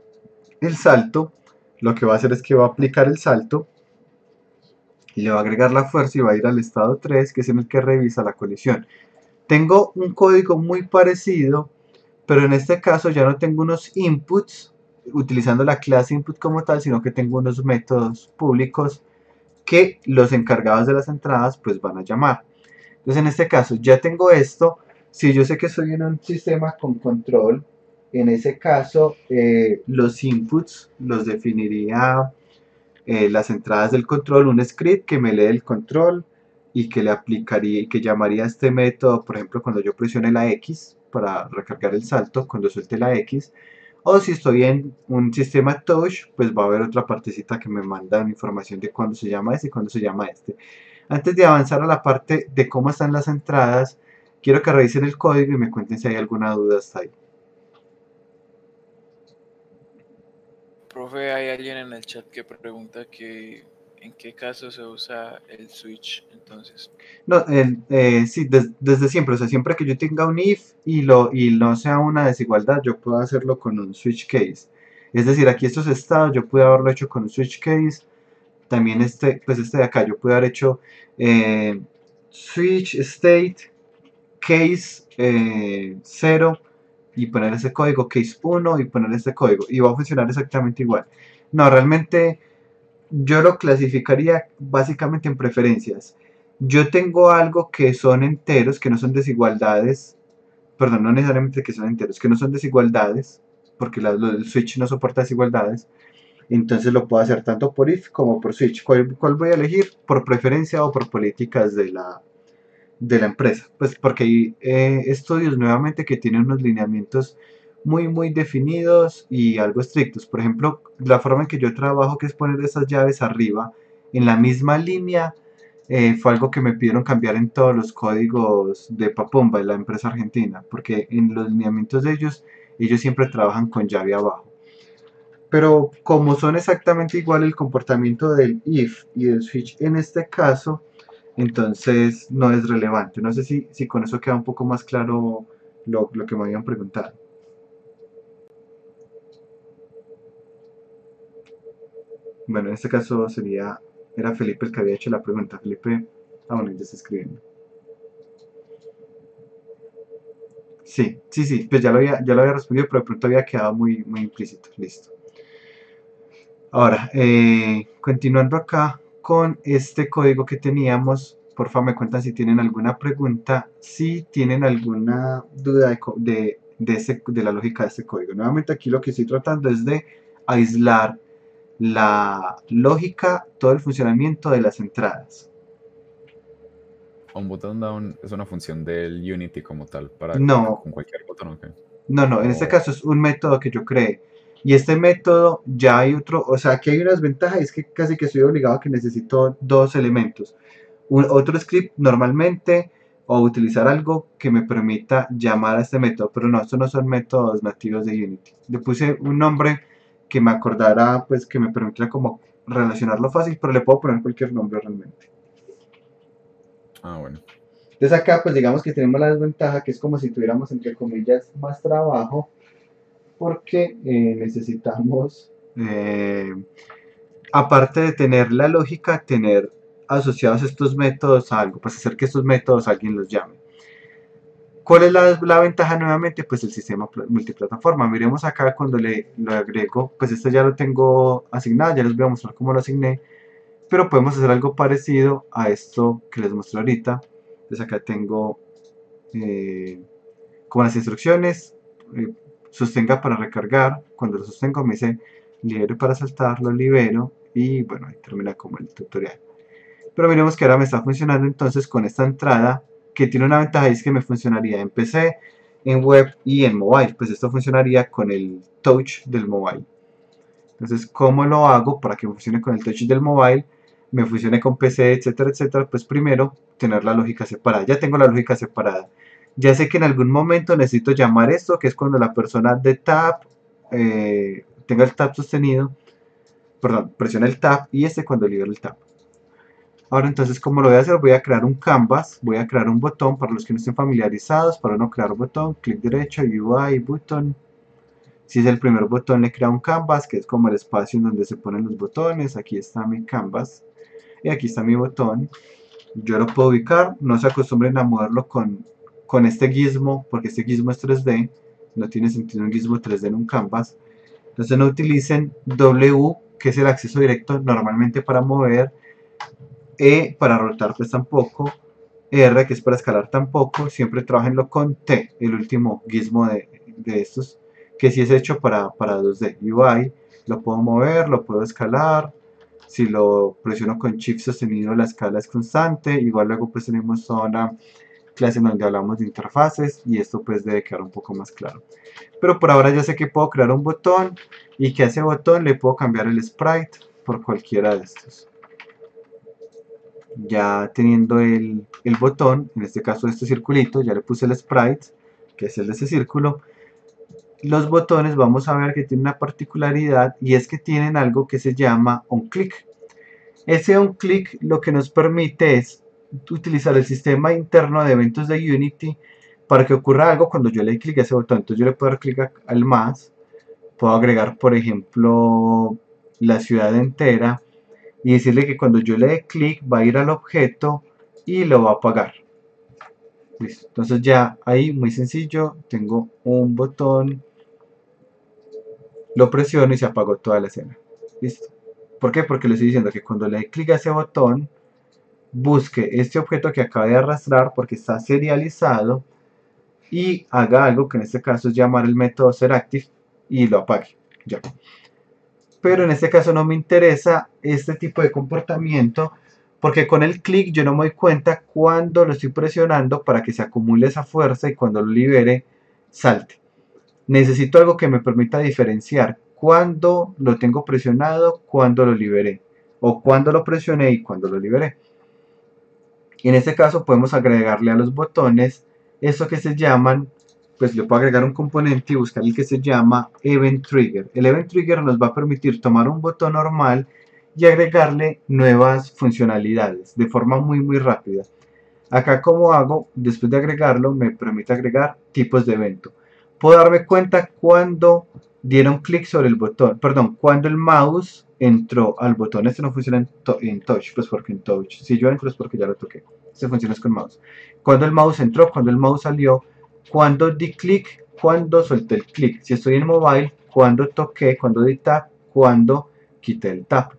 el salto. Lo que va a hacer es que va a aplicar el salto y le va a agregar la fuerza y va a ir al estado 3, que es en el que revisa la colisión. Tengo un código muy parecido, pero en este caso ya no tengo unos inputs utilizando la clase input como tal, sino que tengo unos métodos públicos que los encargados de las entradas pues van a llamar. Entonces en este caso ya tengo esto. Si yo sé que estoy en un sistema con control, en ese caso los inputs los definiría las entradas del control, un script que me lee el control y que le aplicaría y que llamaría a este método, por ejemplo, cuando yo presione la X para recargar el salto, cuando suelte la X. O si estoy en un sistema touch, pues va a haber otra partecita que me manda una información de cuándo se llama este y cuándo se llama este. Antes de avanzar a la parte de cómo están las entradas, quiero que revisen el código y me cuenten si hay alguna duda hasta ahí. Profe, hay alguien en el chat que pregunta que en qué caso se usa el switch entonces. No, sí, desde siempre, o sea, siempre que yo tenga un if y no sea una desigualdad, yo puedo hacerlo con un switch case. Es decir, aquí estos estados yo pude haberlo hecho con un switch case. También pues este de acá, yo pude haber hecho switch state case 0 y poner ese código case 1 y poner este código y va a funcionar exactamente igual. No, realmente yo lo clasificaría básicamente en preferencias. Yo tengo algo que son enteros, que no son desigualdades, perdón, no necesariamente que son enteros, que no son desigualdades, porque el switch no soporta desigualdades. Entonces lo puedo hacer tanto por if como por switch. ¿Cuál voy a elegir? Por preferencia o por políticas de la empresa. Pues porque hay estudios nuevamente que tienen unos lineamientos muy definidos y algo estrictos. Por ejemplo, la forma en que yo trabajo, que es poner esas llaves arriba en la misma línea, fue algo que me pidieron cambiar en todos los códigos de Papumba, de la empresa argentina, porque en los lineamientos de ellos siempre trabajan con llave abajo. Pero como son exactamente igual el comportamiento del if y del switch en este caso, entonces no es relevante. No sé si con eso queda un poco más claro lo que me habían preguntado. Bueno, en este caso era Felipe el que había hecho la pregunta. Felipe, bueno, ya está escribiendo. Sí, pues ya lo había respondido, pero de pronto había quedado muy implícito. Listo. Ahora, continuando acá con este código que teníamos, porfa me cuentan si tienen alguna pregunta, si tienen alguna duda de la lógica de este código. Nuevamente aquí lo que estoy tratando es de aislar la lógica, todo el funcionamiento de las entradas. Un botón down es una función del Unity como tal, para No. con cualquier botón, ¿ok? No, en este caso es un método que yo creé. Y este método ya hay otro, o sea, aquí hay unas ventajas, es que casi que estoy obligado a que necesito dos elementos. Otro script normalmente, o utilizar algo que me permita llamar a este método, pero no, estos no son métodos nativos de Unity. Le puse un nombre que me acordara, pues que me permitiera como relacionarlo fácil, pero le puedo poner cualquier nombre realmente. Ah, bueno. Entonces acá pues digamos que tenemos la desventaja que es como si tuviéramos entre comillas más trabajo porque necesitamos aparte de tener la lógica, tener asociados estos métodos a algo, pues hacer que estos métodos alguien los llame. ¿Cuál es la ventaja nuevamente? Pues el sistema multiplataforma. Miremos acá cuando lo agrego, pues esto ya lo tengo asignado, ya les voy a mostrar cómo lo asigné, pero podemos hacer algo parecido a esto que les mostré ahorita. Entonces acá tengo como las instrucciones, sostenga para recargar, cuando lo sostengo me dice libero para saltar, lo libero y bueno, ahí termina como el tutorial. Pero miremos que ahora me está funcionando entonces con esta entrada, que tiene una ventaja, y es que me funcionaría en PC, en web y en mobile. Pues esto funcionaría con el touch del mobile. Entonces, ¿cómo lo hago para que funcione con el touch del mobile? Me funcione con PC, etcétera, etcétera. Pues primero, tener la lógica separada. Ya tengo la lógica separada. Ya sé que en algún momento necesito llamar esto, que es cuando la persona de tab tenga el tab sostenido. Perdón, presiona el tab y cuando libero el tab. Ahora entonces, ¿cómo lo voy a hacer? Voy a crear un canvas, voy a crear un botón para los que no estén familiarizados. Para no crear un botón, clic derecho, UI, button. Si es el primer botón, le crea un canvas, que es como el espacio en donde se ponen los botones. Aquí está mi canvas y aquí está mi botón. Yo lo puedo ubicar, no se acostumbren a moverlo con este gizmo, porque este gizmo es 3D. No tiene sentido un gizmo 3D en un canvas. Entonces no utilicen W, que es el acceso directo normalmente para mover. E para rotar pues tampoco, R que es para escalar tampoco, siempre trabajenlo con T, el último gizmo de estos, que si es hecho para 2D. UI, lo puedo mover, lo puedo escalar, si lo presiono con Shift sostenido la escala es constante, igual luego pues tenemos una clase en donde hablamos de interfaces y esto pues debe quedar un poco más claro. Pero por ahora ya sé que puedo crear un botón y que a ese botón le puedo cambiar el sprite por cualquiera de estos. Ya teniendo el botón, en este caso este circulito, ya le puse el sprite, que es el de ese círculo. Los botones vamos a ver que tienen una particularidad y es que tienen algo que se llama onClick. Ese onClick lo que nos permite es utilizar el sistema interno de eventos de Unity para que ocurra algo cuando yo le dé clic a ese botón. Entonces yo le puedo dar clic al más, puedo agregar por ejemplo la ciudad entera y decirle que cuando yo le dé clic va a ir al objeto y lo va a apagar. Listo. Entonces ya ahí muy sencillo, tengo un botón, lo presiono y se apagó toda la escena. Listo. ¿Por qué? Porque le estoy diciendo que cuando le dé clic a ese botón, busque este objeto que acaba de arrastrar porque está serializado y haga algo que en este caso es llamar el método setActive y lo apague. Ya. Pero en este caso no me interesa este tipo de comportamiento porque con el clic yo no me doy cuenta cuando lo estoy presionando para que se acumule esa fuerza y cuando lo libere salte. Necesito algo que me permita diferenciar cuando lo tengo presionado, cuando lo liberé o cuando lo presioné y cuando lo liberé. Y en este caso podemos agregarle a los botones eso que se llaman, pues le puedo agregar un componente y buscar el que se llama Event Trigger. El Event Trigger nos va a permitir tomar un botón normal y agregarle nuevas funcionalidades de forma muy rápida. Acá como hago, después de agregarlo, me permite agregar tipos de evento. Puedo darme cuenta cuando dieron clic sobre el botón, perdón, cuando el mouse entró al botón. Este no funciona en touch, pues porque en touch, si yo entro es porque ya lo toqué. Este funciona con mouse. Cuando el mouse entró, cuando el mouse salió, cuando di clic, cuando solté el clic. Si estoy en mobile, cuando toqué, cuando di tap, cuando quité el tap.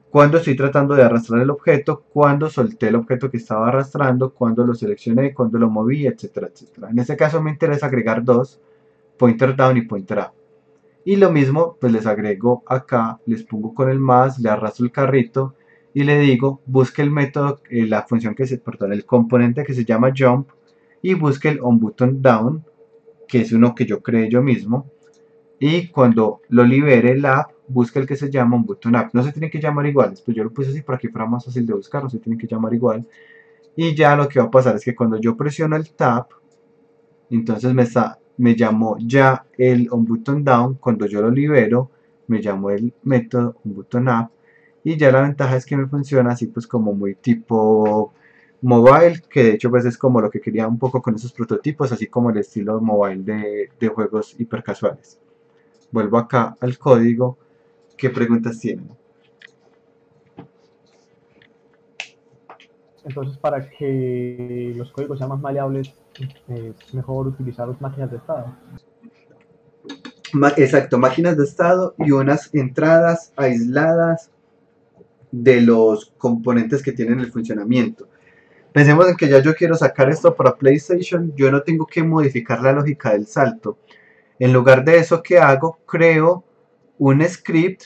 Cuando estoy tratando de arrastrar el objeto, cuando solté el objeto que estaba arrastrando, cuando lo seleccioné, cuando lo moví, etcétera, etcétera. En este caso me interesa agregar dos, pointer down y pointer up. Y lo mismo, pues les agrego acá, les pongo con el más, le arrastro el carrito y le digo, busque el método, la función que se, perdón, el componente que se llama jump y busque el onButtonDown, que es uno que yo creé yo mismo. Y cuando lo libere el app, busca el que se llama onButtonUp. No se tienen que llamar iguales, pues yo lo puse así para que fuera más fácil de buscar, no se tienen que llamar igual. Y ya lo que va a pasar es que cuando yo presiono el tab, entonces me llamó ya el onButtonDown. Cuando yo lo libero, me llamó el método onButtonUp. Y ya la ventaja es que me funciona así pues como muy tipo mobile, que de hecho pues es como lo que quería un poco con esos prototipos, así como el estilo mobile de juegos hipercasuales. Vuelvo acá al código. ¿Qué preguntas tienen? Entonces, para que los códigos sean más maleables, es mejor utilizar máquinas de estado. Exacto, máquinas de estado y unas entradas aisladas de los componentes que tienen el funcionamiento. Pensemos en que ya yo quiero sacar esto para PlayStation, yo no tengo que modificar la lógica del salto. En lugar de eso, ¿qué hago? Creo un script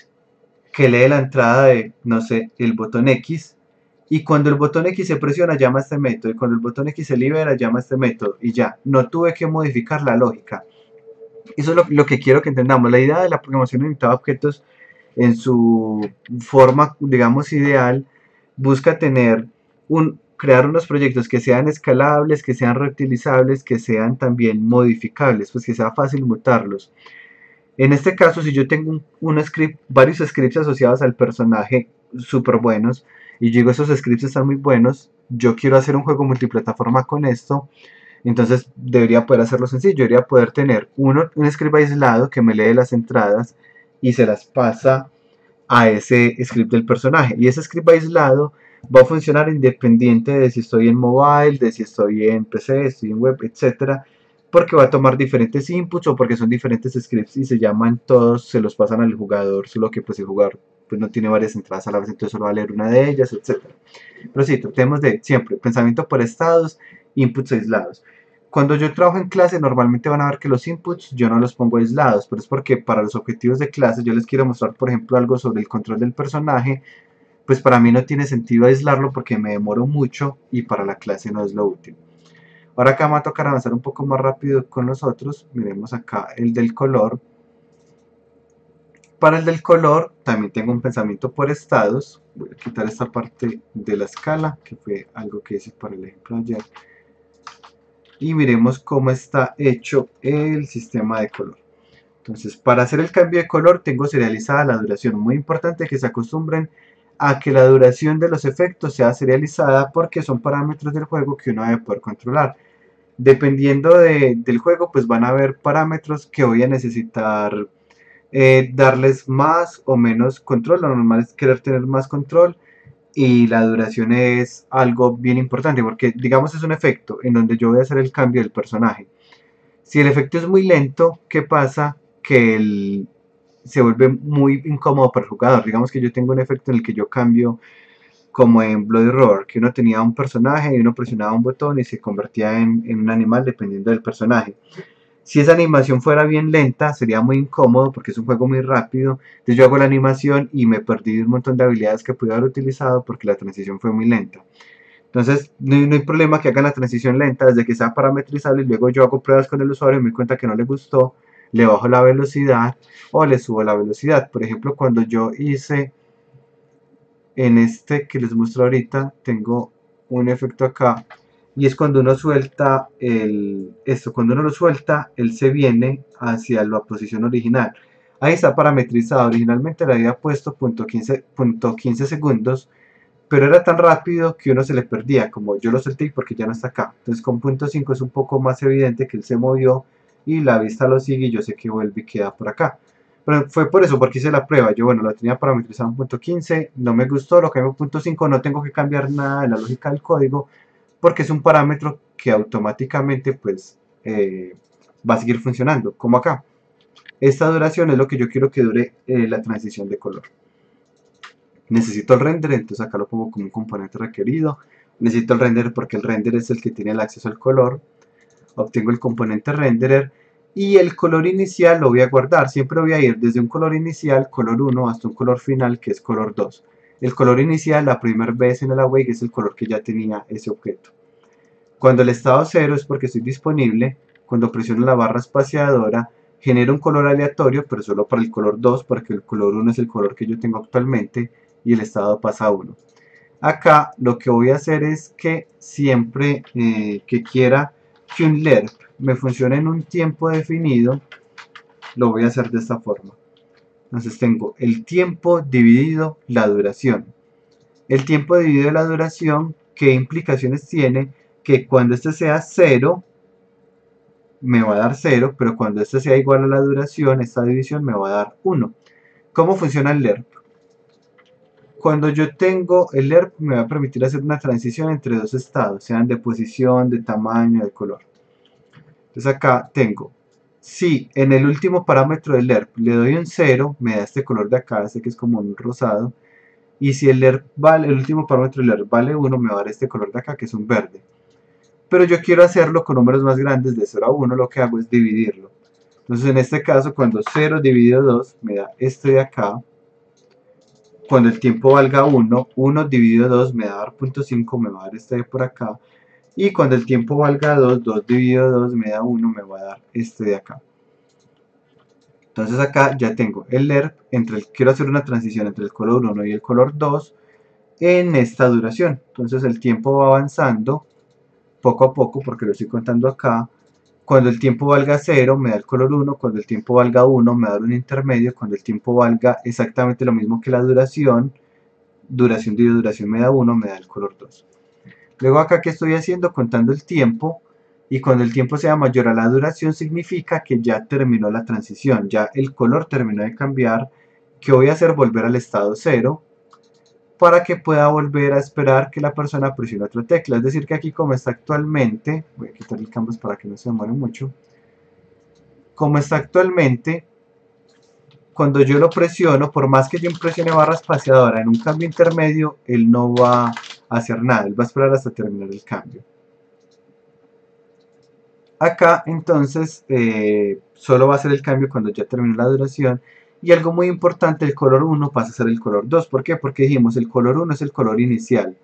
que lee la entrada de, no sé, el botón X, y cuando el botón X se presiona llama a este método, y cuando el botón X se libera llama a este método, y ya, no tuve que modificar la lógica. Eso es lo que quiero que entendamos. La idea de la programación orientada a objetos en su forma, digamos, ideal, busca crear unos proyectos que sean escalables, que sean reutilizables, que sean también modificables, pues que sea fácil mutarlos. En este caso, si yo tengo varios scripts asociados al personaje súper buenos, y digo esos scripts están muy buenos, yo quiero hacer un juego multiplataforma con esto, entonces debería poder hacerlo sencillo, debería poder tener un script aislado que me lee las entradas y se las pasa a ese script del personaje, y ese script aislado va a funcionar independiente de si estoy en mobile, de si estoy en PC, estoy en web, etcétera, porque va a tomar diferentes inputs o porque son diferentes scripts y se llaman todos, se los pasan al jugador, solo que pues el jugador pues no tiene varias entradas a la vez, entonces solo va a leer una de ellas, etcétera. Pero sí, tratemos de siempre pensamiento por estados, inputs aislados. Cuando yo trabajo en clase, normalmente van a ver que los inputs yo no los pongo aislados, pero es porque para los objetivos de clase yo les quiero mostrar, por ejemplo, algo sobre el control del personaje, pues para mí no tiene sentido aislarlo porque me demoro mucho y para la clase no es lo útil. Ahora acá me va a tocar avanzar un poco más rápido con los otros. Miremos acá el del color. Para el del color también tengo un pensamiento por estados. Voy a quitar esta parte de la escala, que fue algo que hice para el ejemplo de ayer. Y miremos cómo está hecho el sistema de color. Entonces, para hacer el cambio de color tengo serializada la duración. Muy importante que se acostumbren a que la duración de los efectos sea serializada porque son parámetros del juego que uno debe poder controlar. Dependiendo del juego, pues van a haber parámetros que voy a necesitar darles más o menos control. Lo normal es querer tener más control y la duración es algo bien importante porque digamos es un efecto en donde yo voy a hacer el cambio del personaje. Si el efecto es muy lento, ¿qué pasa? Que se vuelve muy incómodo para el jugador. Digamos que yo tengo un efecto en el que yo cambio como en Bloody Roar, que uno tenía un personaje y uno presionaba un botón y se convertía en un animal dependiendo del personaje. Si esa animación fuera bien lenta, sería muy incómodo porque es un juego muy rápido. Entonces yo hago la animación y me perdí un montón de habilidades que pude haber utilizado porque la transición fue muy lenta. Entonces no hay problema que hagan la transición lenta desde que sea parametrizable y luego yo hago pruebas con el usuario y me doy cuenta que no le gustó, le bajo la velocidad o le subo la velocidad. Por ejemplo, cuando yo hice en este que les muestro ahorita, tengo un efecto acá y es cuando uno suelta cuando uno lo suelta, él se viene hacia la posición original. Ahí está parametrizado. Originalmente le había puesto .15 segundos, pero era tan rápido que uno se le perdía, como yo lo solté porque ya no está acá. Entonces con .5 es un poco más evidente que él se movió y la vista lo sigue y yo sé que vuelve y queda por acá. Pero fue por eso, porque hice la prueba. Yo, bueno, lo tenía parametrizado en .15, no me gustó, lo cambié en .5, no tengo que cambiar nada de la lógica del código, porque es un parámetro que automáticamente, pues, va a seguir funcionando, como acá. Esta duración es lo que yo quiero que dure la transición de color. Necesito el render, entonces acá lo pongo como un componente requerido. Necesito el render porque el render es el que tiene el acceso al color. Obtengo el componente renderer y el color inicial lo voy a guardar. Siempre voy a ir desde un color inicial, color 1, hasta un color final que es color 2. El color inicial, la primera vez en el awake, es el color que ya tenía ese objeto. Cuando el estado 0 es porque estoy disponible. Cuando presiono la barra espaciadora, genera un color aleatorio, pero solo para el color 2, porque el color 1 es el color que yo tengo actualmente y el estado pasa a 1. Acá lo que voy a hacer es que siempre que quiera que un lerp me funcione en un tiempo definido, lo voy a hacer de esta forma. Entonces tengo el tiempo dividido la duración. El tiempo dividido la duración, ¿qué implicaciones tiene? Que cuando este sea 0, me va a dar 0, pero cuando este sea igual a la duración, esta división me va a dar 1. ¿Cómo funciona el lerp? Cuando yo tengo el ERP me va a permitir hacer una transición entre dos estados, sean de posición, de tamaño, de color. Entonces acá tengo, si en el último parámetro del ERP le doy un 0, me da este color de acá, este que es como un rosado. Y si el ERP vale, el último parámetro del ERP vale 1, me va a dar este color de acá, que es un verde. Pero yo quiero hacerlo con números más grandes, de 0 a 1, lo que hago es dividirlo. Entonces en este caso, cuando 0 dividido 2, me da este de acá. Cuando el tiempo valga 1, 1 dividido 2 me va a dar 0.5, me va a dar este de por acá. Y cuando el tiempo valga 2, 2 dividido 2 me da 1, me va a dar este de acá. Entonces acá ya tengo el ERP, quiero hacer una transición entre el color 1 y el color 2 en esta duración. Entonces el tiempo va avanzando poco a poco porque lo estoy contando acá. Cuando el tiempo valga 0 me da el color 1, cuando el tiempo valga 1 me da un intermedio, cuando el tiempo valga exactamente lo mismo que la duración dividido duración me da 1, me da el color 2. Luego acá que estoy haciendo, contando el tiempo, y cuando el tiempo sea mayor a la duración significa que ya terminó la transición, ya el color terminó de cambiar, que voy a hacer volver al estado 0 para que pueda volver a esperar que la persona presione otra tecla. Es decir que aquí como está actualmente, voy a quitar el canvas para que no se demore mucho, como está actualmente, cuando yo lo presiono, por más que yo presione barra espaciadora en un cambio intermedio, él no va a hacer nada, él va a esperar hasta terminar el cambio. Acá entonces solo va a hacer el cambio cuando ya termine la duración. Y algo muy importante, el color 1 pasa a ser el color 2. ¿Por qué? Porque dijimos el color 1 es el color inicial.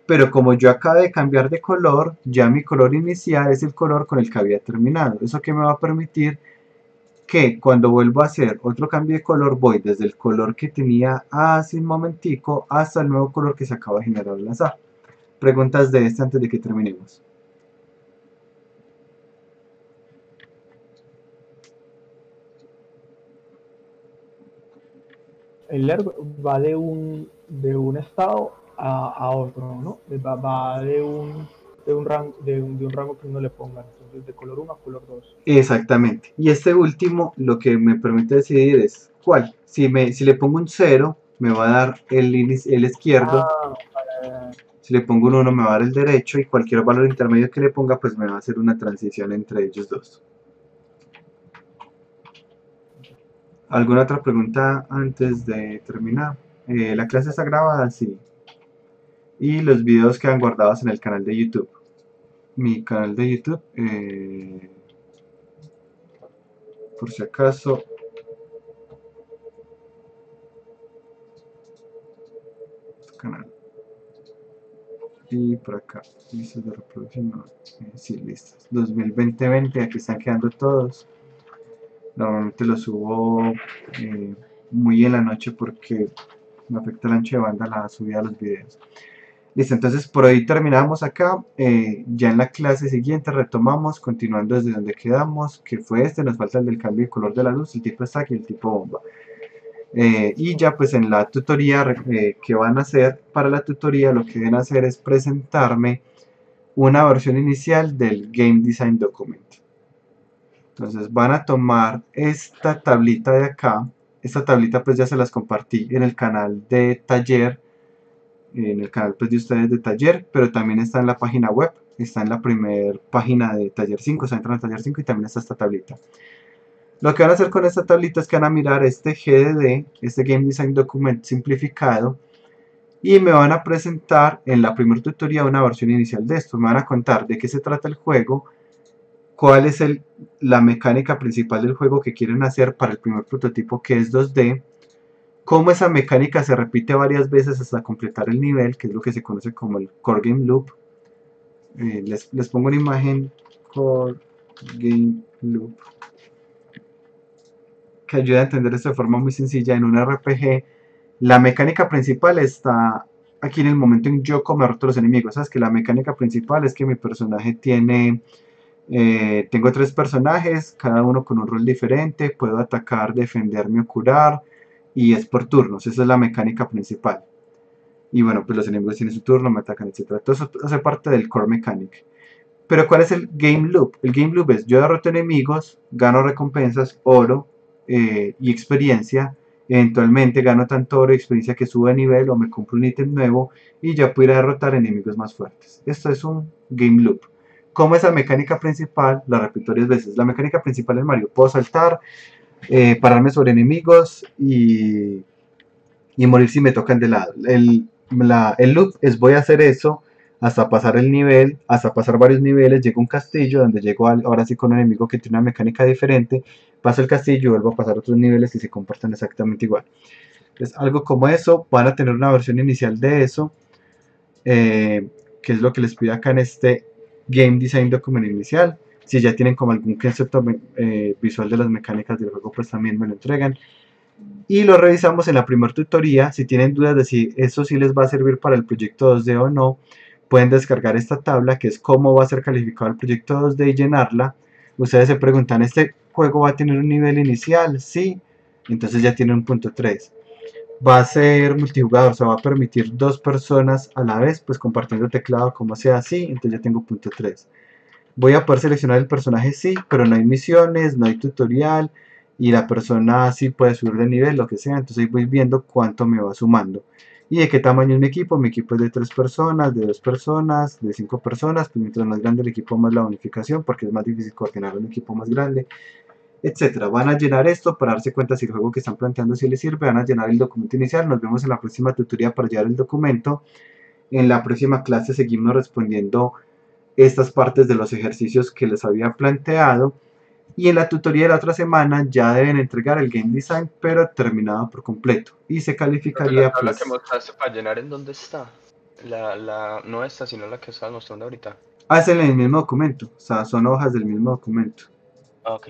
Pero como yo acabo de cambiar de color, ya mi color inicial es el color con el que había terminado. Eso que me va a permitir que cuando vuelvo a hacer otro cambio de color, voy desde el color que tenía hace un momentico hasta el nuevo color que se acaba de generar al azar. Preguntas de este antes de que terminemos. El ERP va de un estado a otro, ¿no? Va de un rango que uno le ponga, entonces de color 1 a color 2. Exactamente. Y este último lo que me permite decidir es cuál. Si le pongo un 0, me va a dar el izquierdo. Si le pongo un 1, me va a dar el derecho. Y cualquier valor intermedio que le ponga, pues me va a hacer una transición entre ellos dos. ¿Alguna otra pregunta antes de terminar? ¿La clase está grabada? Sí. Y los videos quedan guardados en el canal de YouTube. Mi canal de YouTube, por si acaso, canal. Y por acá, listas de reproducción, no, sí, listas. 2020, aquí están quedando todos. Normalmente lo subo muy en la noche porque me afecta el ancho de banda la subida de los videos. Listo, entonces por hoy terminamos acá. Ya en la clase siguiente retomamos, continuando desde donde quedamos, que fue nos falta el del cambio de color de la luz, el tipo stack y el tipo bomba. Y ya pues en la tutoría que van a hacer, para la tutoría lo que deben hacer es presentarme una versión inicial del Game Design Document. Entonces van a tomar esta tablita de acá. Esta tablita pues ya se las compartí en el canal de taller, en el canal pues de ustedes de taller, pero también está en la página web, está en la primera página de taller 5, se entran a taller 5 y también está esta tablita. Lo que van a hacer con esta tablita es que van a mirar este GDD, este Game Design Document simplificado, y me van a presentar en la primera tutoría una versión inicial de esto. Me van a contar de qué se trata el juego, cuál es la mecánica principal del juego que quieren hacer para el primer prototipo, que es 2D, cómo esa mecánica se repite varias veces hasta completar el nivel, que es lo que se conoce como el Core Game Loop. Les pongo una imagen, Core Game Loop, que ayuda a entender esto de forma muy sencilla. En un RPG, la mecánica principal está aquí en el momento en yo como derroto a los enemigos. Sabes que la mecánica principal es que mi personaje tiene... tengo 3 personajes, cada uno con un rol diferente, puedo atacar, defenderme o curar, y es por turnos. Esa es la mecánica principal. Y bueno, pues los enemigos tienen su turno, me atacan, etc. Todo eso hace parte del core mechanic. Pero ¿cuál es el game loop? El game loop es: yo derroto enemigos, gano recompensas, oro y experiencia, Eventualmente gano tanto oro y experiencia que subo de nivel o me compro un ítem nuevo y ya puedo ir a derrotar enemigos más fuertes. Esto es un game loop. Como esa mecánica principal, la repito varias veces. La mecánica principal en Mario, puedo saltar, pararme sobre enemigos y morir si me tocan de lado. El loop es voy a hacer eso hasta pasar el nivel, hasta pasar varios niveles, llego a un castillo donde llego ahora sí con un enemigo que tiene una mecánica diferente, paso el castillo y vuelvo a pasar otros niveles y se comportan exactamente igual. Entonces algo como eso, van a tener una versión inicial de eso, que es lo que les pido acá en este Game Design Document inicial. Si ya tienen como algún concepto visual de las mecánicas del juego, pues también me lo entregan. Y lo revisamos en la primera tutoría. Si tienen dudas de si eso sí les va a servir para el proyecto 2D o no, pueden descargar esta tabla que es cómo va a ser calificado el proyecto 2D y llenarla. Ustedes se preguntan, ¿este juego va a tener un nivel inicial? Sí, entonces ya tiene un punto 3. Va a ser multijugador, o sea, va a permitir 2 personas a la vez, pues compartiendo teclado como sea así, entonces ya tengo punto 3. Voy a poder seleccionar el personaje, sí, pero no hay misiones, no hay tutorial, y la persona sí puede subir de nivel, lo que sea, entonces ahí voy viendo cuánto me va sumando. Y de qué tamaño es mi equipo es de 3 personas, de 2 personas, de 5 personas, pues mientras más grande el equipo más la bonificación, porque es más difícil coordinar un equipo más grande, etcétera. Van a llenar esto para darse cuenta si el juego que están planteando si les sirve, van a llenar el documento inicial, nos vemos en la próxima tutoría para llenar el documento. En la próxima clase seguimos respondiendo estas partes de los ejercicios que les había planteado. Y en la tutoría de la otra semana ya deben entregar el game design, pero terminado por completo. Y se calificaría. La tabla pues, que mostraste para llenar, ¿en dónde está? No esta, sino la que estabas mostrando ahorita. hacen en el mismo documento. O sea, son hojas del mismo documento. Ah, ok.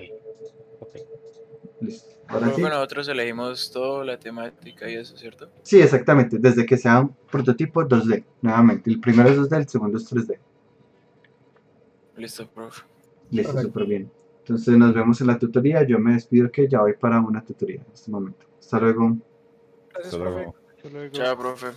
Listo. Ahora sí. Profe, nosotros elegimos todo, la temática y eso, ¿cierto? Sí, exactamente. Desde que sea un prototipo 2D. Nuevamente. El primero es 2D, el segundo es 3D. Listo, profe. Listo, Correcto. súper bien. Entonces nos vemos en la tutoría. Yo me despido que ya voy para una tutoría en este momento. Hasta luego. Hasta luego. Chao, profe.